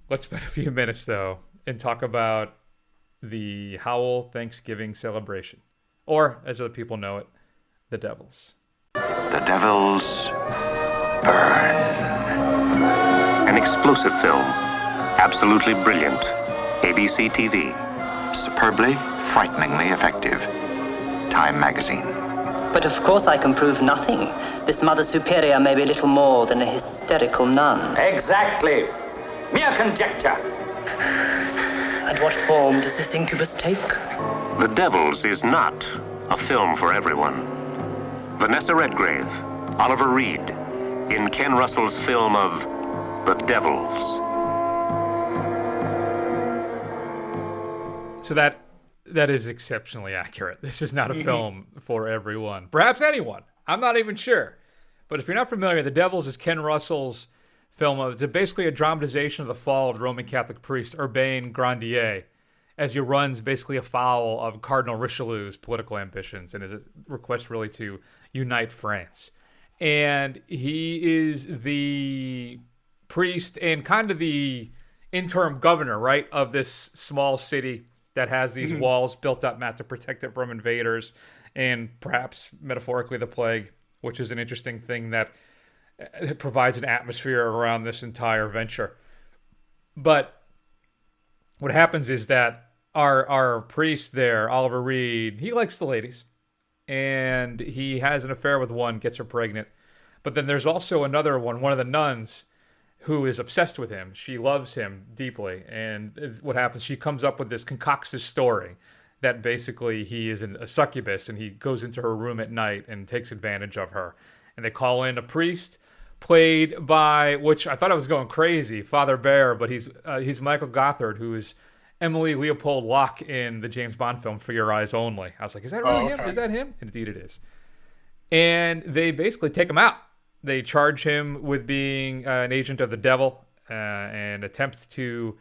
let's spend a few minutes, though, and talk about the Howl Thanksgiving celebration. Or, as other people know it, The Devils. The Devils burn. An explosive film. Absolutely brilliant. ABC TV. Superbly, frighteningly effective. Time magazine. But of course I can prove nothing. This Mother Superior may be little more than a hysterical nun. Exactly. Mere conjecture. And what form does this incubus take? The Devils is not a film for everyone. Vanessa Redgrave, Oliver Reed, in Ken Russell's film of The Devils. So that is exceptionally accurate. This is not a film for everyone. Perhaps anyone. I'm not even sure. But if you're not familiar, The Devils is Ken Russell's film. It's basically a dramatization of the fall of the Roman Catholic priest Urbain Grandier, as he runs basically afoul of Cardinal Richelieu's political ambitions and his request really to unite France. And he is the priest and kind of the interim governor, right, of this small city that has these walls built up, Matt, to protect it from invaders and perhaps metaphorically the plague, which is an interesting thing that it provides an atmosphere around this entire venture. But what happens is that our priest there, Oliver Reed, he likes the ladies, and he has an affair with one, gets her pregnant. But then there's also another one of the nuns, who is obsessed with him. She loves him deeply. And what happens, she comes up with this, concocts this story that basically he is a succubus, and he goes into her room at night and takes advantage of her. And they call in a priest, played by, which I thought I was going crazy, Father Bear, but he's Michael Gothard, who is Emily Leopold Locke in the James Bond film For Your Eyes Only. I was like, is that really him? Is that him? Indeed it is. And they basically take him out. They charge him with being an agent of the devil and attempt to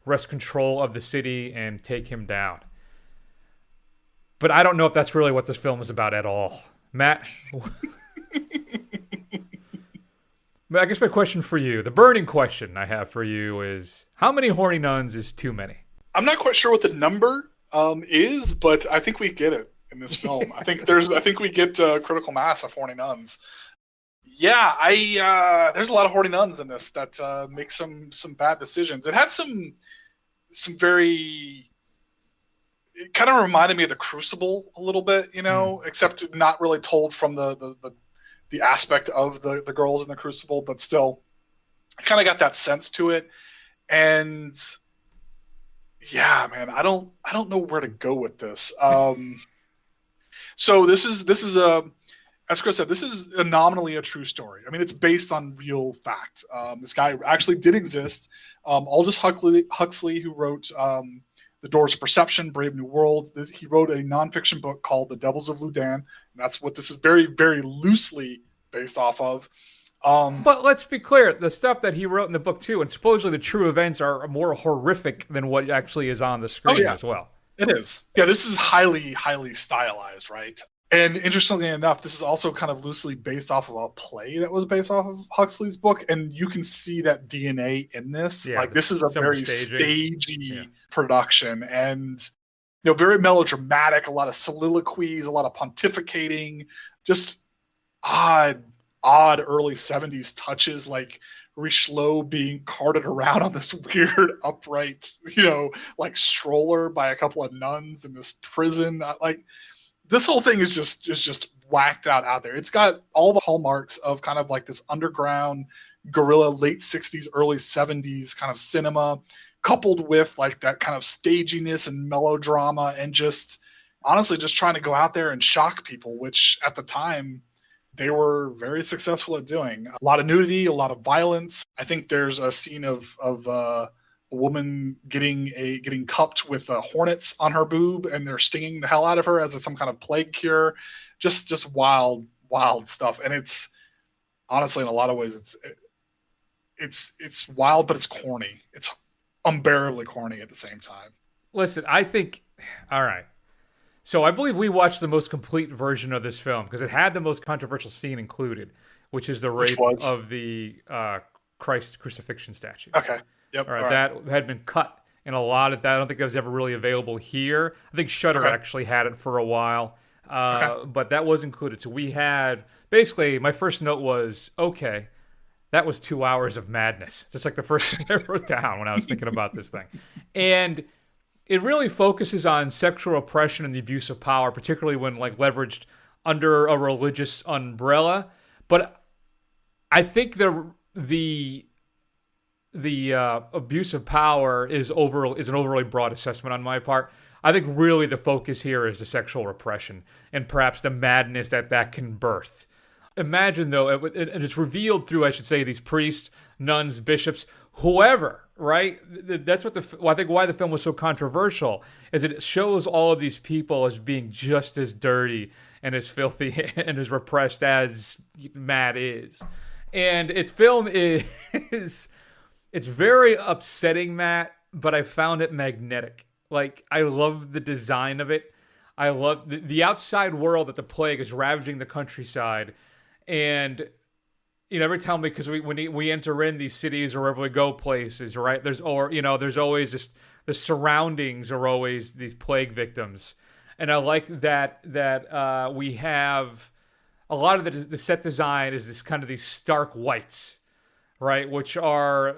wrest control of the city and take him down. But I don't know if that's really what this film is about at all. Matt? But I guess my question for you, the burning question I have for you is, how many horny nuns is too many? I'm not quite sure what the number is, but I think we get it in this film. I think we get critical mass of horny nuns. Yeah, there's a lot of horny nuns in this that make some bad decisions. It had some very, it kind of reminded me of The Crucible a little bit, except not really told from the aspect of the girls in The Crucible, but still, I kind of got that sense to it. And yeah, man, I don't know where to go with this. So this is as Chris said, this is nominally a true story. I mean, it's based on real fact. This guy actually did exist. Aldous Huxley, who wrote The Doors of Perception, Brave New World, he wrote a nonfiction book called The Devils of Ludan. And that's what this is very, very loosely based off of. But let's be clear, the stuff that he wrote in the book too, and supposedly the true events are more horrific than what actually is on the screen as well. It is. Yeah, this is highly, highly stylized, right? And interestingly enough, this is also kind of loosely based off of a play that was based off of Huxley's book, and you can see that DNA in this. Yeah, like this is a very stagey production, and very melodramatic. A lot of soliloquies, a lot of pontificating, just odd early 70s touches, like Richelieu being carted around on this weird upright, like stroller by a couple of nuns in this prison. Like, this whole thing is just whacked out there. It's got all the hallmarks of kind of like this underground guerrilla late 60s, early 70s kind of cinema, coupled with like that kind of staginess and melodrama, and just honestly just trying to go out there and shock people, which at the time they were very successful at doing. A lot of nudity, a lot of violence. I think there's a scene of woman getting cupped with hornets on her boob, and they're stinging the hell out of her as some kind of plague cure. Just wild stuff. And it's honestly, in a lot of ways, it's wild, but it's corny. It's unbearably corny at the same time. Listen, I think, all right. So I believe we watched the most complete version of this film because it had the most controversial scene included, which is the rape of the Christ crucifixion statue. Okay. Yep. All right. That had been cut in a lot of that. I don't think that was ever really available here. I think Shudder actually had it for a while, but that was included. So we had, basically, my first note was, okay, that was 2 hours of madness. That's like the first thing I wrote down when I was thinking about this thing. And it really focuses on sexual oppression and the abuse of power, particularly when like leveraged under a religious umbrella. But I think the abuse of power is an overly broad assessment on my part. I think really the focus here is the sexual repression and perhaps the madness that can birth. Imagine, though, and it's revealed through, I should say, these priests, nuns, bishops, whoever, right? That's what I think why the film was so controversial, is it shows all of these people as being just as dirty and as filthy and as repressed as Matt is. And its film it's very upsetting, Matt, but I found it magnetic. Like, I love the design of it. I love the outside world that the plague is ravaging the countryside. And, you know, every time, because when we enter in these cities or wherever we go places, right, there's always just, the surroundings are always these plague victims. And I like that we have, a lot of the set design is this kind of these stark whites, right, which are,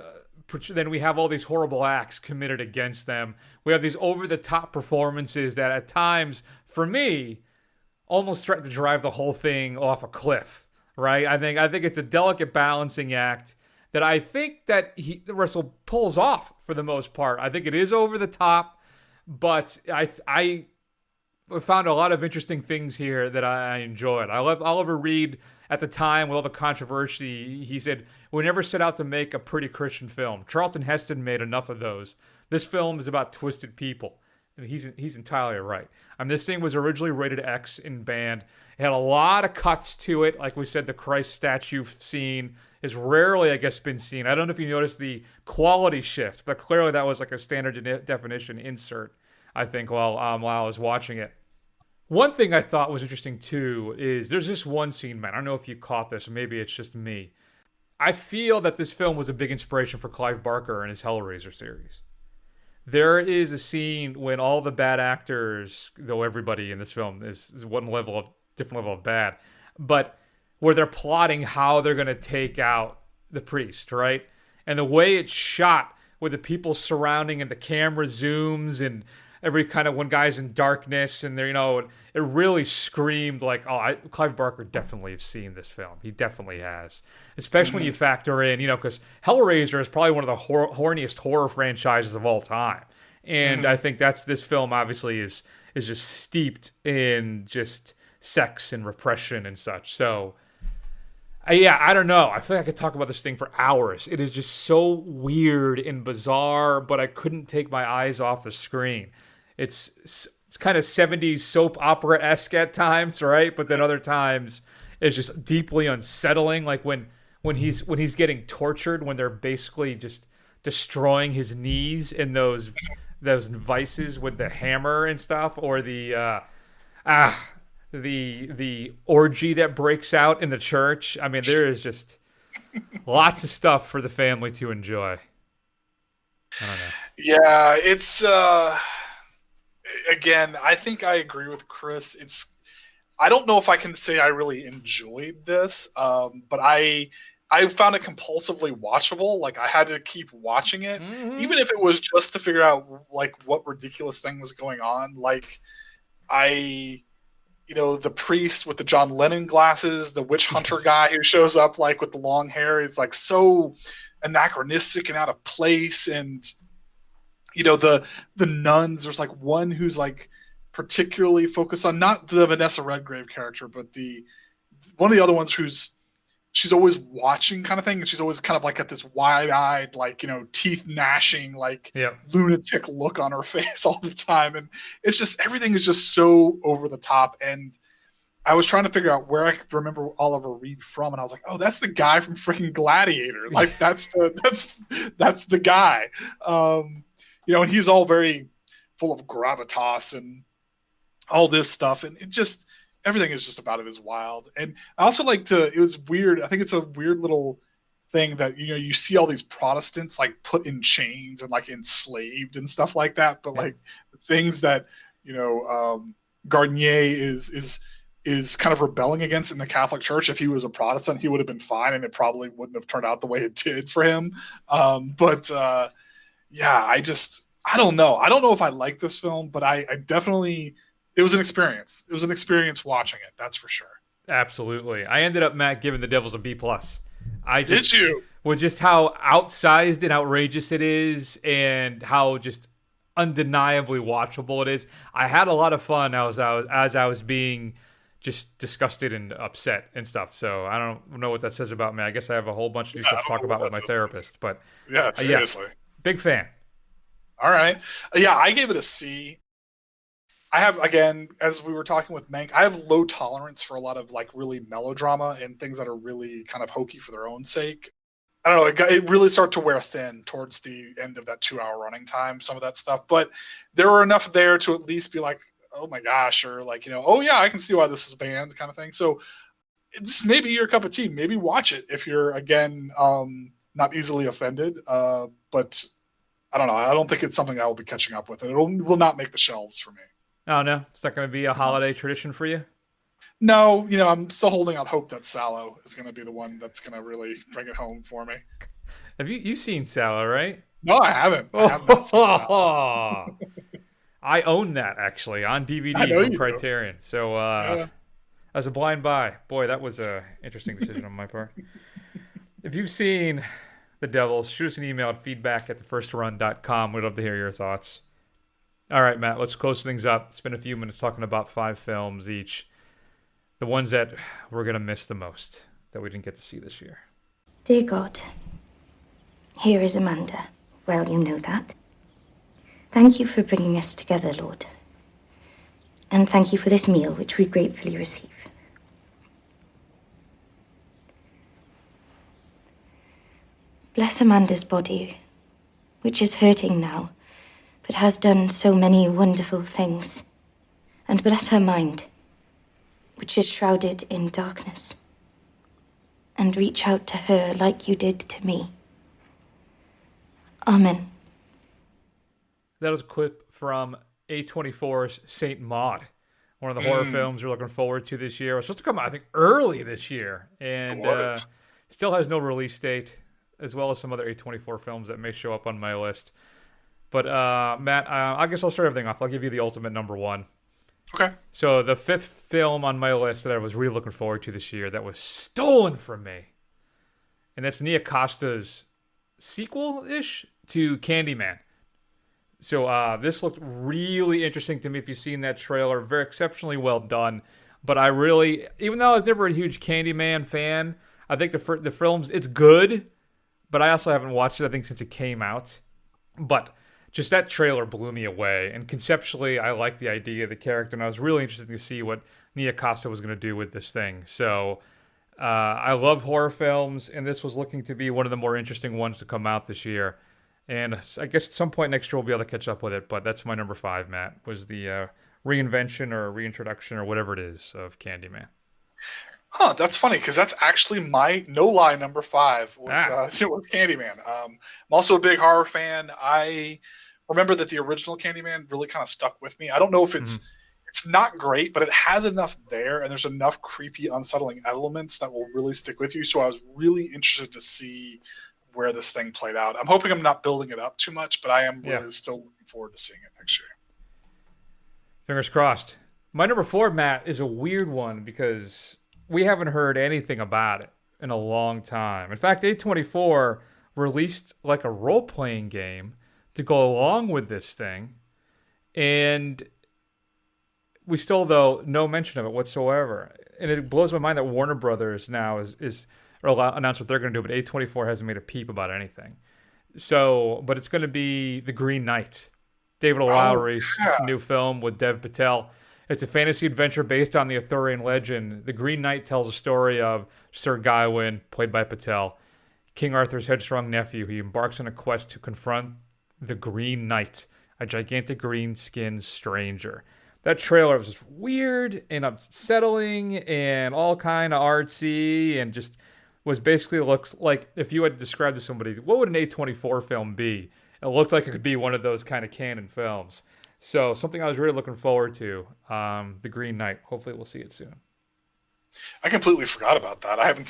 then we have all these horrible acts committed against them. We have these over-the-top performances that at times, for me, almost threaten to drive the whole thing off a cliff. Right, I think it's a delicate balancing act that I think that Russell pulls off for the most part. I think it is over the top, but I found a lot of interesting things here that I enjoyed. I love Oliver Reed at the time with all the controversy. He said, "We never set out to make a pretty Christian film. Charlton Heston made enough of those. This film is about twisted people." And he's entirely right. I mean, this thing was originally rated X in band. It had a lot of cuts to it. Like we said, the Christ statue scene is rarely, I guess, been seen. I don't know if you noticed the quality shift, but clearly that was like a standard definition insert, I think, while I was watching it. One thing I thought was interesting, too, is there's this one scene, man. I don't know if you caught this, or maybe it's just me. I feel that this film was a big inspiration for Clive Barker and his Hellraiser series. There is a scene when all the bad actors, though everybody in this film is different level of bad, but where they're plotting how they're going to take out the priest, right? And the way it's shot with the people surrounding and the camera zooms and every kind of, when guy's in darkness and they're, it really screamed like, Clive Barker definitely has seen this film. He definitely has. Especially when you factor in, because Hellraiser is probably one of the horniest horror franchises of all time. And I think this film obviously is just steeped in just sex and repression and such. So, I don't know. I feel like I could talk about this thing for hours. It is just so weird and bizarre, but I couldn't take my eyes off the screen. It's kind of 70s soap opera-esque at times, right? But then other times it's just deeply unsettling. Like when he's getting tortured, when they're basically just destroying his knees in those vices with the hammer and stuff, or the orgy that breaks out in the church. I mean, there is just lots of stuff for the family to enjoy. I don't know. Yeah, it's again, I think I agree with Chris. I don't know if I can say I really enjoyed this, but I found it compulsively watchable. Like, I had to keep watching it, even if it was just to figure out like what ridiculous thing was going on. Like, the priest with the John Lennon glasses, the witch hunter guy who shows up like with the long hair, is like so anachronistic and out of place. And the nuns, there's like one who's like particularly focused on not the Vanessa Redgrave character, but one of the other ones who's she's always watching kind of thing, and she's always kind of like got this wide-eyed, like, teeth gnashing, like lunatic look on her face all the time. And it's just, everything is just so over the top. And I was trying to figure out where I could remember Oliver Reed from, and I was like, oh, that's the guy from freaking Gladiator. Like, that's the guy. And he's all very full of gravitas and all this stuff, and everything is just about it is wild. And I also it was weird. I think it's a weird little thing that, you see all these Protestants like put in chains and like enslaved and stuff like that. But like the things that, Grandier is kind of rebelling against in the Catholic Church. If he was a Protestant, he would have been fine, and it probably wouldn't have turned out the way it did for him. I don't know. I don't know if I like this film, but I definitely, it was an experience. It was an experience watching it. That's for sure. Absolutely. I ended up, Matt, giving The Devils a B+. Did you? With just how outsized and outrageous it is, and how just undeniably watchable it is. I had a lot of fun as I was being just disgusted and upset and stuff. So I don't know what that says about me. I guess I have a whole bunch of new stuff to talk about with my therapist. But seriously. Big fan. All right. I gave it a C. I have, again, as we were talking with Mank, I have low tolerance for a lot of like really melodrama and things that are really kind of hokey for their own sake. I don't know. It really started to wear thin towards the end of that 2-hour running time, some of that stuff. But there were enough there to at least be like, oh my gosh, or like, oh yeah, I can see why this is banned kind of thing. So this may be your cup of tea. Maybe watch it if you're, again, not easily offended. But I don't know. I don't think it's something I will be catching up with. It will not make the shelves for me. Oh, no? It's not going to be a holiday tradition for you? No, I'm still holding out hope that Sallow is going to be the one that's going to really bring it home for me. Have you seen Sallow, right? No, I haven't. I have not seen Sallow. I own that, actually, on DVD from Criterion. Do. So, as a blind buy, boy, that was an interesting decision on my part. If you've seen The Devils, shoot us an email at feedback@thefirstrun.com. We'd love to hear your thoughts. All right, Matt, let's close things up. Spend a few minutes talking about 5 films each. The ones that we're going to miss the most, that we didn't get to see this year. Dear God, here is Amanda. Well, you know that. Thank you for bringing us together, Lord. And thank you for this meal, which we gratefully receive. Bless Amanda's body, which is hurting now, but has done so many wonderful things. And bless her mind, which is shrouded in darkness. And reach out to her like you did to me. Amen. That was a clip from A24's Saint Maud, one of the horror films we're looking forward to this year. It was supposed to come out, I think, early this year, and still has no release date, as well as some other A24 films that may show up on my list. But, Matt, I guess I'll start everything off. I'll give you the ultimate number one. Okay. So the 5th film on my list that I was really looking forward to this year that was stolen from me, and that's Nia Costa's sequel-ish to Candyman. So this looked really interesting to me if you've seen that trailer. Very exceptionally well done. But I really, even though I was never a huge Candyman fan, I think the film's, it's good, but I also haven't watched it, I think, since it came out. But just that trailer blew me away. And conceptually, I liked the idea of the character, and I was really interested to see what Nia Costa was going to do with this thing. So I love horror films, and this was looking to be one of the more interesting ones to come out this year. And I guess at some point next year we'll be able to catch up with it. But that's my number 5, Matt, was the reinvention or reintroduction or whatever it is of Candyman. Huh, that's funny, because that's actually my no-lie number 5 was Candyman. I'm also a big horror fan. I remember that the original Candyman really kind of stuck with me. I don't know if it's not great, but it has enough there, and there's enough creepy, unsettling elements that will really stick with you. So I was really interested to see where this thing played out. I'm hoping I'm not building it up too much, but I am really still looking forward to seeing it next year. Fingers crossed. My number 4, Matt, is a weird one because we haven't heard anything about it in a long time. In fact, A24 released like a role-playing game to go along with this thing, and we still, though, no mention of it whatsoever. And it blows my mind that Warner Brothers now is announced what they're going to do, but A24 hasn't made a peep about anything. So, but it's going to be The Green Knight, David Lowery's new film with Dev Patel. It's a fantasy adventure based on the Arthurian legend. The Green Knight tells a story of Sir Gawain, played by Patel, King Arthur's headstrong nephew. He embarks on a quest to confront the Green Knight, a gigantic green-skinned stranger. That trailer was just weird and unsettling and all kind of artsy and just was basically looks like if you had to describe to somebody, what would an A24 film be? It looked like it could be one of those kind of canon films. So something I was really looking forward to, The Green Knight. Hopefully we'll see it soon. I completely forgot about that. I haven't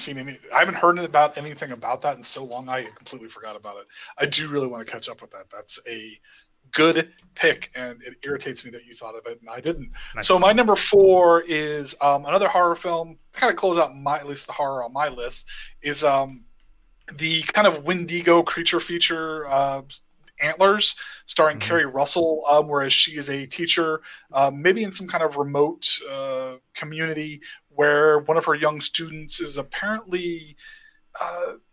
heard about anything about that in so long. I completely forgot about it. I do really want to catch up with that. That's a good pick, and it irritates me that you thought of it and I didn't. Nice. So my number 4 is another horror film. To kind of close out at least the horror on my list is the kind of Wendigo creature feature, Antlers, starring Kerry Russell, whereas she is a teacher, maybe in some kind of remote community where one of her young students is apparently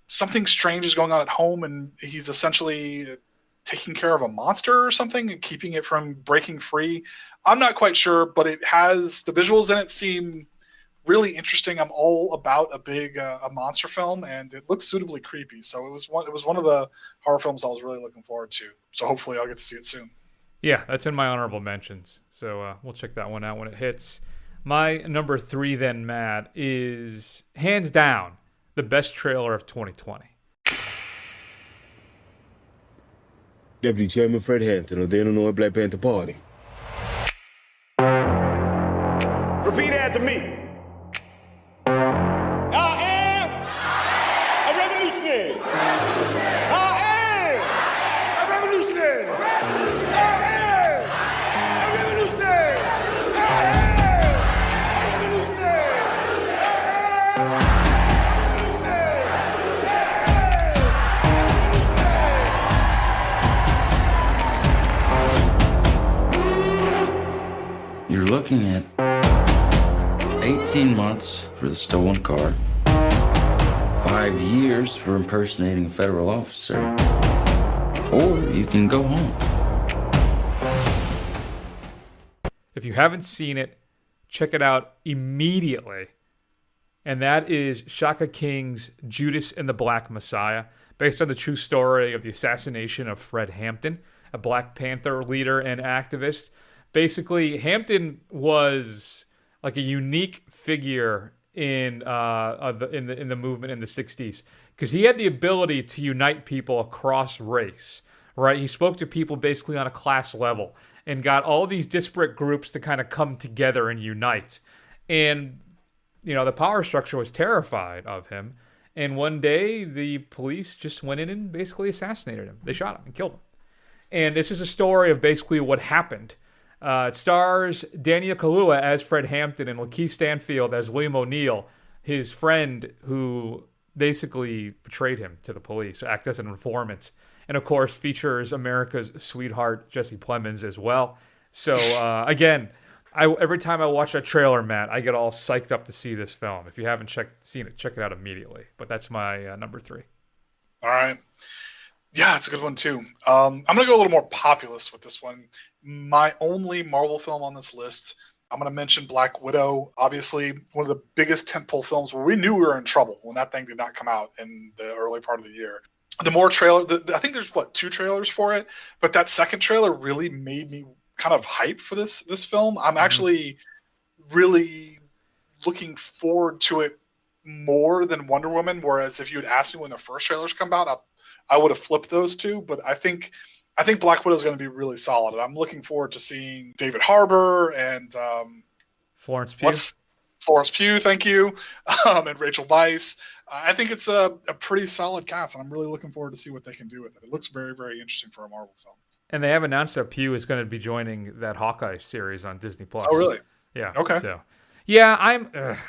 something strange is going on at home, and he's essentially taking care of a monster or something and keeping it from breaking free. I'm not quite sure, but it has the visuals in it seem really interesting. I'm all about a big a monster film, and it looks suitably creepy. So it was one of the horror films I was really looking forward to. So hopefully I'll get to see it soon. Yeah, that's in my honorable mentions. So we'll check that one out when it hits. My number 3 then, Matt, is hands down the best trailer of 2020. Deputy Chairman Fred Hampton of the Illinois Black Panther Party. Repeat after me. You're looking at 18 months for the stolen car, 5 years for impersonating a federal officer, or you can go home. If you haven't seen it, check it out immediately. And that is Shaka King's Judas and the Black Messiah, based on the true story of the assassination of Fred Hampton, a Black Panther leader and activist. Basically, Hampton was like a unique figure in the movement in the 60s because he had the ability to unite people across race, right? He spoke to people basically on a class level and got all these disparate groups to kind of come together and unite. And, you know, the power structure was terrified of him. And one day, the police just went in and basically assassinated him. They shot him and killed him. And this is a story of basically what happened. It stars Daniel Kaluuya as Fred Hampton and Lakeith Stanfield as William O'Neill, his friend who basically betrayed him to the police, act as an informant. And of course, features America's sweetheart, Jesse Plemons, as well. So again, every time I watch that trailer, Matt, I get all psyched up to see this film. If you haven't seen it, check it out immediately. But that's my number 3. All right. Yeah, it's a good one too. I'm going to go a little more populist with this one. My only Marvel film on this list, I'm going to mention Black Widow. Obviously, one of the biggest tentpole films where we knew we were in trouble when that thing did not come out in the early part of the year. The more trailer, I think there's 2 trailers for it, but that second trailer really made me kind of hype for this film. I'm actually really looking forward to it more than Wonder Woman. Whereas if you had asked me when the first trailers come out, I would have flipped those two. But I think Black Widow is going to be really solid, and I'm looking forward to seeing David Harbour and Florence Pugh. Florence Pugh, thank you, and Rachel Weisz. I think it's a pretty solid cast, and I'm really looking forward to see what they can do with it. It looks very, very interesting for a Marvel film. And they have announced that Pugh is going to be joining that Hawkeye series on Disney Plus. Oh, really? Yeah. Okay. So, yeah,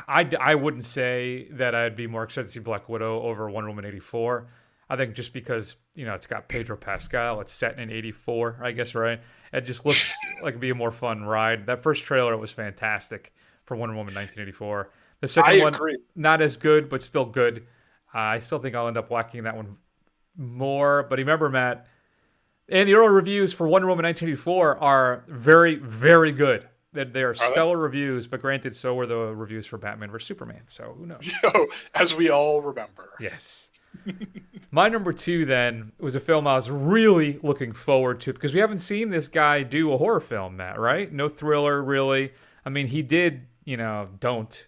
I wouldn't say that I'd be more excited to see Black Widow over Wonder Woman 84. I think just because, you know, it's got Pedro Pascal, it's set in 84, I guess, right? It just looks like it'd be a more fun ride. That first trailer was fantastic for Wonder Woman 1984. The second one, not as good, but still good. I still think I'll end up liking that one more. But remember, Matt, and the early reviews for Wonder Woman 1984 are very, very good. They are stellar reviews, but granted, so were the reviews for Batman vs. Superman. So who knows? As we all remember. Yes. My number 2 then was a film I was really looking forward to because we haven't seen this guy do a horror film, Matt, right? No thriller, really. I mean, he did, Don't,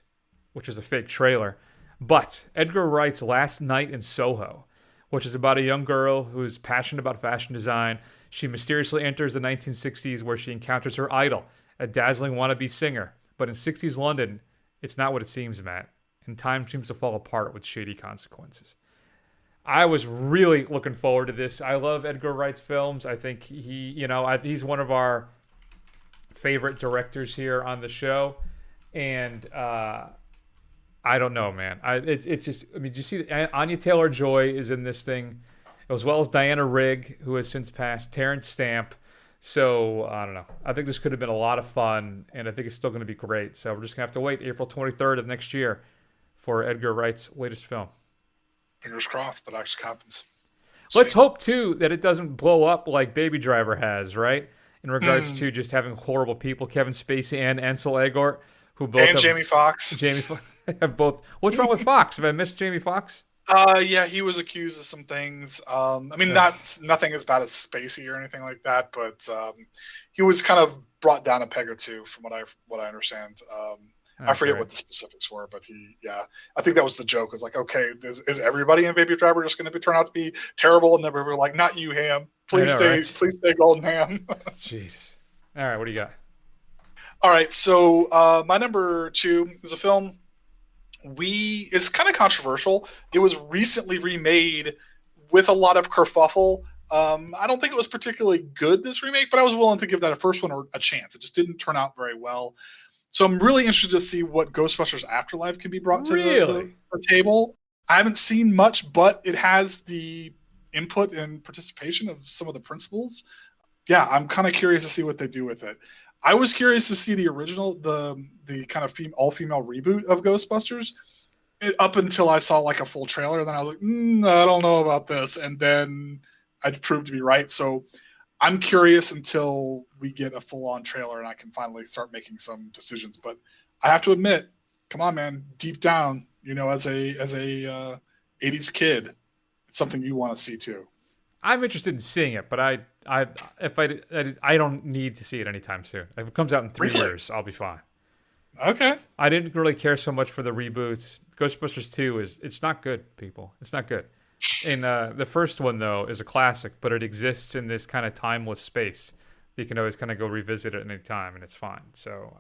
which was a fake trailer. But Edgar Wright's Last Night in Soho, which is about a young girl who is passionate about fashion design. She mysteriously enters the 1960s where she encounters her idol, a dazzling wannabe singer. But in 60s London, it's not what it seems, Matt. And time seems to fall apart with shady consequences. I was really looking forward to this. I love Edgar Wright's films. I think he's one of our favorite directors here on the show. And I don't know, man. It's just, I mean, do you see Anya Taylor-Joy is in this thing, as well as Diana Rigg, who has since passed, Terrence Stamp. So, I don't know. I think this could have been a lot of fun, and I think it's still going to be great. So we're just going to have to wait April 23rd of next year for Edgar Wright's latest film. Fingers crossed that actually happens. Let's hope, too, that it doesn't blow up like Baby Driver has, right? In regards to just having horrible people, Kevin Spacey and Ansel Elgort, who both and Jamie Foxx. Have both. What's wrong with Fox? Have I missed Jamie Foxx? Yeah, he was accused of some things. I mean, nothing as bad as Spacey or anything like that, but he was kind of brought down a peg or two, from what I understand. I forget what the specifics were, but I think that was the joke. It was like, okay, is everybody in Baby Driver just going to turn out to be terrible? And then we were like, not you, Ham. Please stay Golden Ham. Jesus. All right, what do you got? All right, so my number 2 is a film. It's kind of controversial. It was recently remade with a lot of kerfuffle. I don't think it was particularly good, this remake, but I was willing to give that a first one a chance. It just didn't turn out very well. So I'm really interested to see what Ghostbusters Afterlife can be brought to the table. I haven't seen much, but it has the input and participation of some of the principals. Yeah, I'm kind of curious to see what they do with it. I was curious to see the original, the kind of all-female reboot of Ghostbusters, up until I saw like a full trailer. Then I was like, I don't know about this. And then I proved to be right. So I'm curious until we get a full-on trailer and I can finally start making some decisions. But I have to admit, come on, man, deep down, as a 80s kid, it's something you want to see too. I'm interested in seeing it, but I don't need to see it anytime soon. If it comes out in 3 years, I'll be fine. Okay. I didn't really care so much for the reboots. Ghostbusters 2 it's not good, people. It's not good. And the first one, though, is a classic, but it exists in this kind of timeless space. You can always kind of go revisit it at any time, and it's fine. So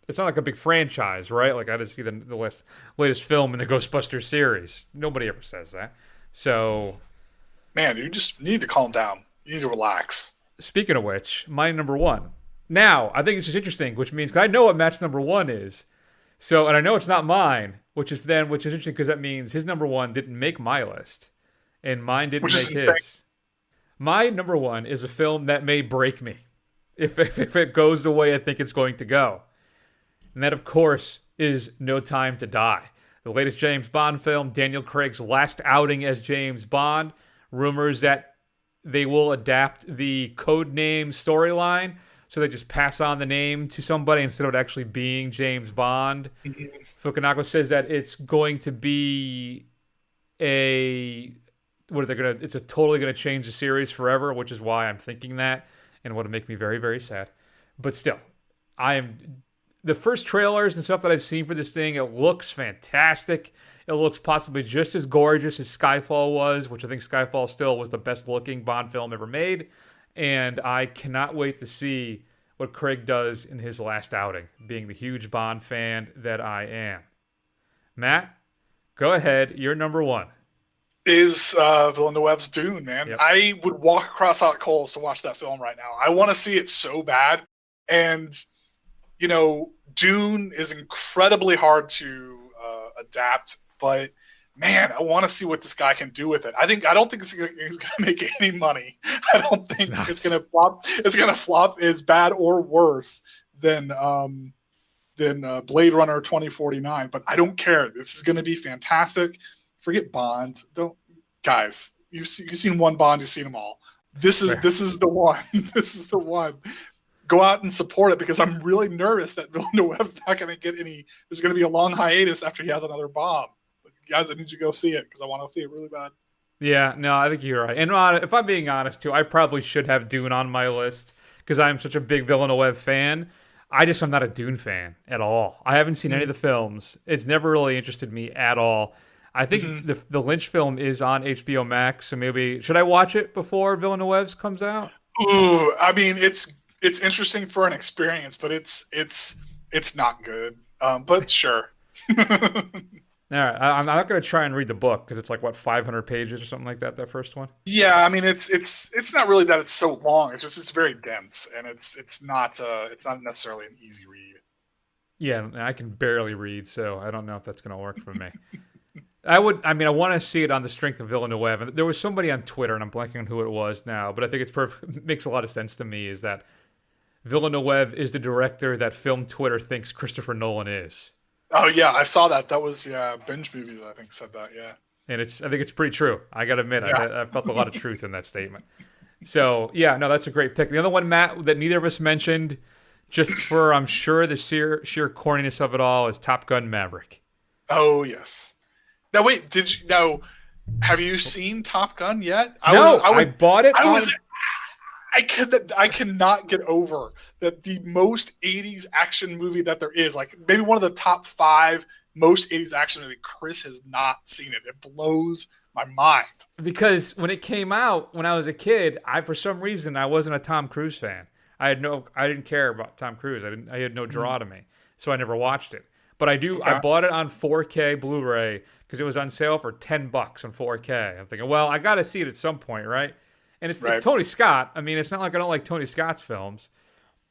it's not like a big franchise, right? Like I just see the latest film in the Ghostbusters series. Nobody ever says that. So, man, you just need to calm down. You need to relax. Speaking of which, my number 1. Now, I think it's just interesting, which means, because I know what Matt's number 1 is. So, and I know it's not mine, which is interesting because that means his number 1 didn't make my list. And mine didn't make his. My number 1 is a film that may break me if it goes the way I think it's going to go. And that, of course, is No Time to Die. The latest James Bond film, Daniel Craig's last outing as James Bond. Rumors that they will adapt the codename storyline, so they just pass on the name to somebody instead of it actually being James Bond. Fukunaga says that it's going to be it's totally going to change the series forever, which is why I'm thinking that, and would make me very, very sad. But still, the first trailers and stuff that I've seen for this thing, it looks fantastic. It looks possibly just as gorgeous as Skyfall was, which I think Skyfall still was the best looking Bond film ever made. And I cannot wait to see what Craig does in his last outing, being the huge Bond fan that I am. Matt, go ahead. You're number 1. Is Villeneuve's Dune, man. Yep. I would walk across hot coals to watch that film right now. I want to see it so bad. And, Dune is incredibly hard to adapt, but man, I want to see what this guy can do with it. I don't think he's going to make any money. I don't think it's going to flop. It's going to flop as bad or worse than Blade Runner 2049. But I don't care. This is going to be fantastic. Forget Bond. Don't, guys. You've seen one Bond. You've seen them all. This is the one. This is the one. Go out and support it, because I'm really nervous that Villeneuve's not going to get any. There's going to be a long hiatus after he has another bomb. But guys, I need you to go see it, because I want to see it really bad. Yeah, no, I think you're right. And if I'm being honest too, I probably should have Dune on my list because I'm such a big Villeneuve fan. I'm not a Dune fan at all. I haven't seen any of the films. It's never really interested me at all. I think the Lynch film is on HBOMax, so maybe should I watch it before Villeneuve's comes out? Ooh, I mean, it's interesting for an experience, but it's not good. But sure. All right, I'm not going to try and read the book because it's like 500 pages or something like that. That first one. Yeah, I mean, it's not really that it's so long. It's just it's very dense, and it's not necessarily an easy read. Yeah, I can barely read, so I don't know if that's going to work for me. I want to see it on the strength of Villeneuve. And there was somebody on Twitter, and I'm blanking on who it was now, but I think it's perfect. Makes a lot of sense to me. Is that Villeneuve is the director that film Twitter thinks Christopher Nolan is. Oh yeah, I saw that. That was Binge Movies, I think, said that. Yeah, and I think it's pretty true. I got to admit, I felt a lot of truth in that statement. So yeah, no, that's a great pick. The other one, Matt, that neither of us mentioned, just for I'm sure the sheer corniness of it all, is Top Gun Maverick. Oh yes. Now wait, have you seen Top Gun yet? I bought it. I cannot get over that the most 80s action movie that there is, like maybe one of the top 5 most 80s action movie. Chris has not seen it. It blows my mind. Because when it came out, when I was a kid, for some reason I wasn't a Tom Cruise fan. I didn't care about Tom Cruise. I had no draw to me, so I never watched it. But I do. Okay. I bought it on 4K Blu-ray because it was on sale for $10 on 4K. I'm thinking, well, I got to see it at some point, right? And it's Tony Scott. I mean, it's not like I don't like Tony Scott's films.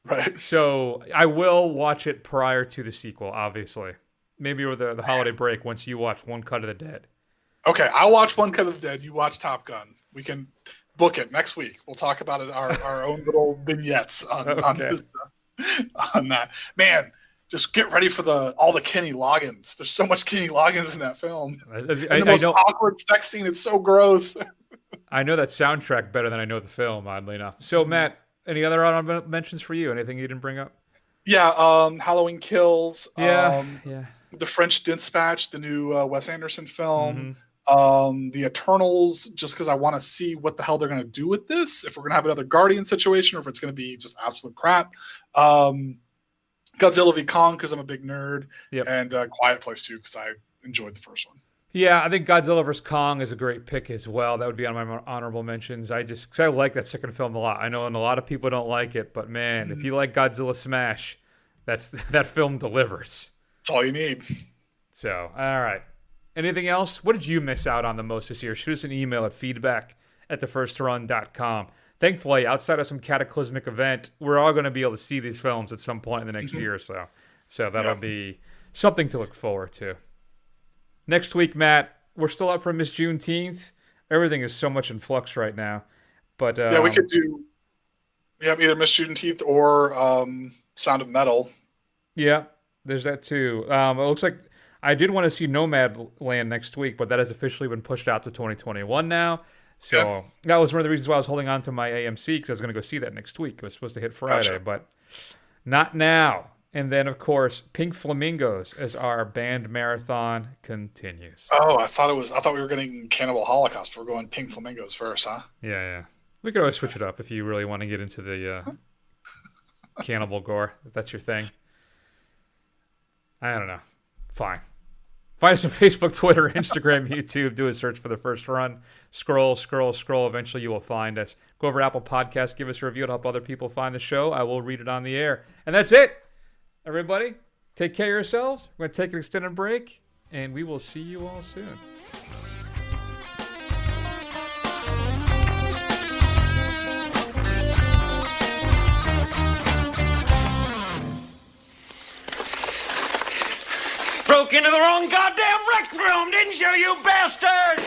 Right. So I will watch it prior to the sequel, obviously. Maybe over the holiday break once you watch One Cut of the Dead. Okay, I'll watch One Cut of the Dead. You watch Top Gun. We can book it next week. We'll talk about it, our own little vignettes on that. Man, just get ready for all the Kenny Loggins. There's so much Kenny Loggins in that film. The most awkward sex scene. It's so gross. I know that soundtrack better than I know the film, oddly enough. So, Matt, any other honorable mentions for you? Anything you didn't bring up? Yeah, Halloween Kills. Yeah. The French Dispatch, the new Wes Anderson film. The Eternals, just because I want to see what the hell they're going to do with this. If we're going to have another Guardian situation or if it's going to be just absolute crap. Godzilla v. Kong, because I'm a big nerd. Yep. And Quiet Place, too, because I enjoyed the first one. Yeah, I think Godzilla vs. Kong is a great pick as well. That would be on my honorable mentions. Because I like that second film a lot. I know, and a lot of people don't like it, but man, if you like Godzilla Smash, that film delivers. That's all you need. So, all right. Anything else? What did you miss out on the most this year? Shoot us an email at feedback@thefirstrun.com. Thankfully, outside of some cataclysmic event, we're all going to be able to see these films at some point in the next year or so. So that'll be something to look forward to. Next week, Matt, we're still up for Miss Juneteenth. Everything is so much in flux right now. But we could do either Miss Juneteenth or Sound of Metal. Yeah, there's that too. It looks like I did want to see Nomadland next week, but that has officially been pushed out to 2021 now. So that was one of the reasons why I was holding on to my AMC, because I was going to go see that next week. It was supposed to hit Friday, but not now. And then, of course, Pink Flamingos as our band marathon continues. Oh, I thought we were getting Cannibal Holocaust. We're going Pink Flamingos first, huh? Yeah. We could always switch it up if you really want to get into the cannibal gore, if that's your thing. I don't know. Fine. Find us on Facebook, Twitter, Instagram, YouTube. Do a search for The First Run. Scroll. Eventually you will find us. Go over to Apple Podcasts. Give us a review to help other people find the show. I will read it on the air. And that's it. Everybody, take care of yourselves. We're going to take an extended break, and we will see you all soon. Broke into the wrong goddamn rec room, didn't you, you bastard?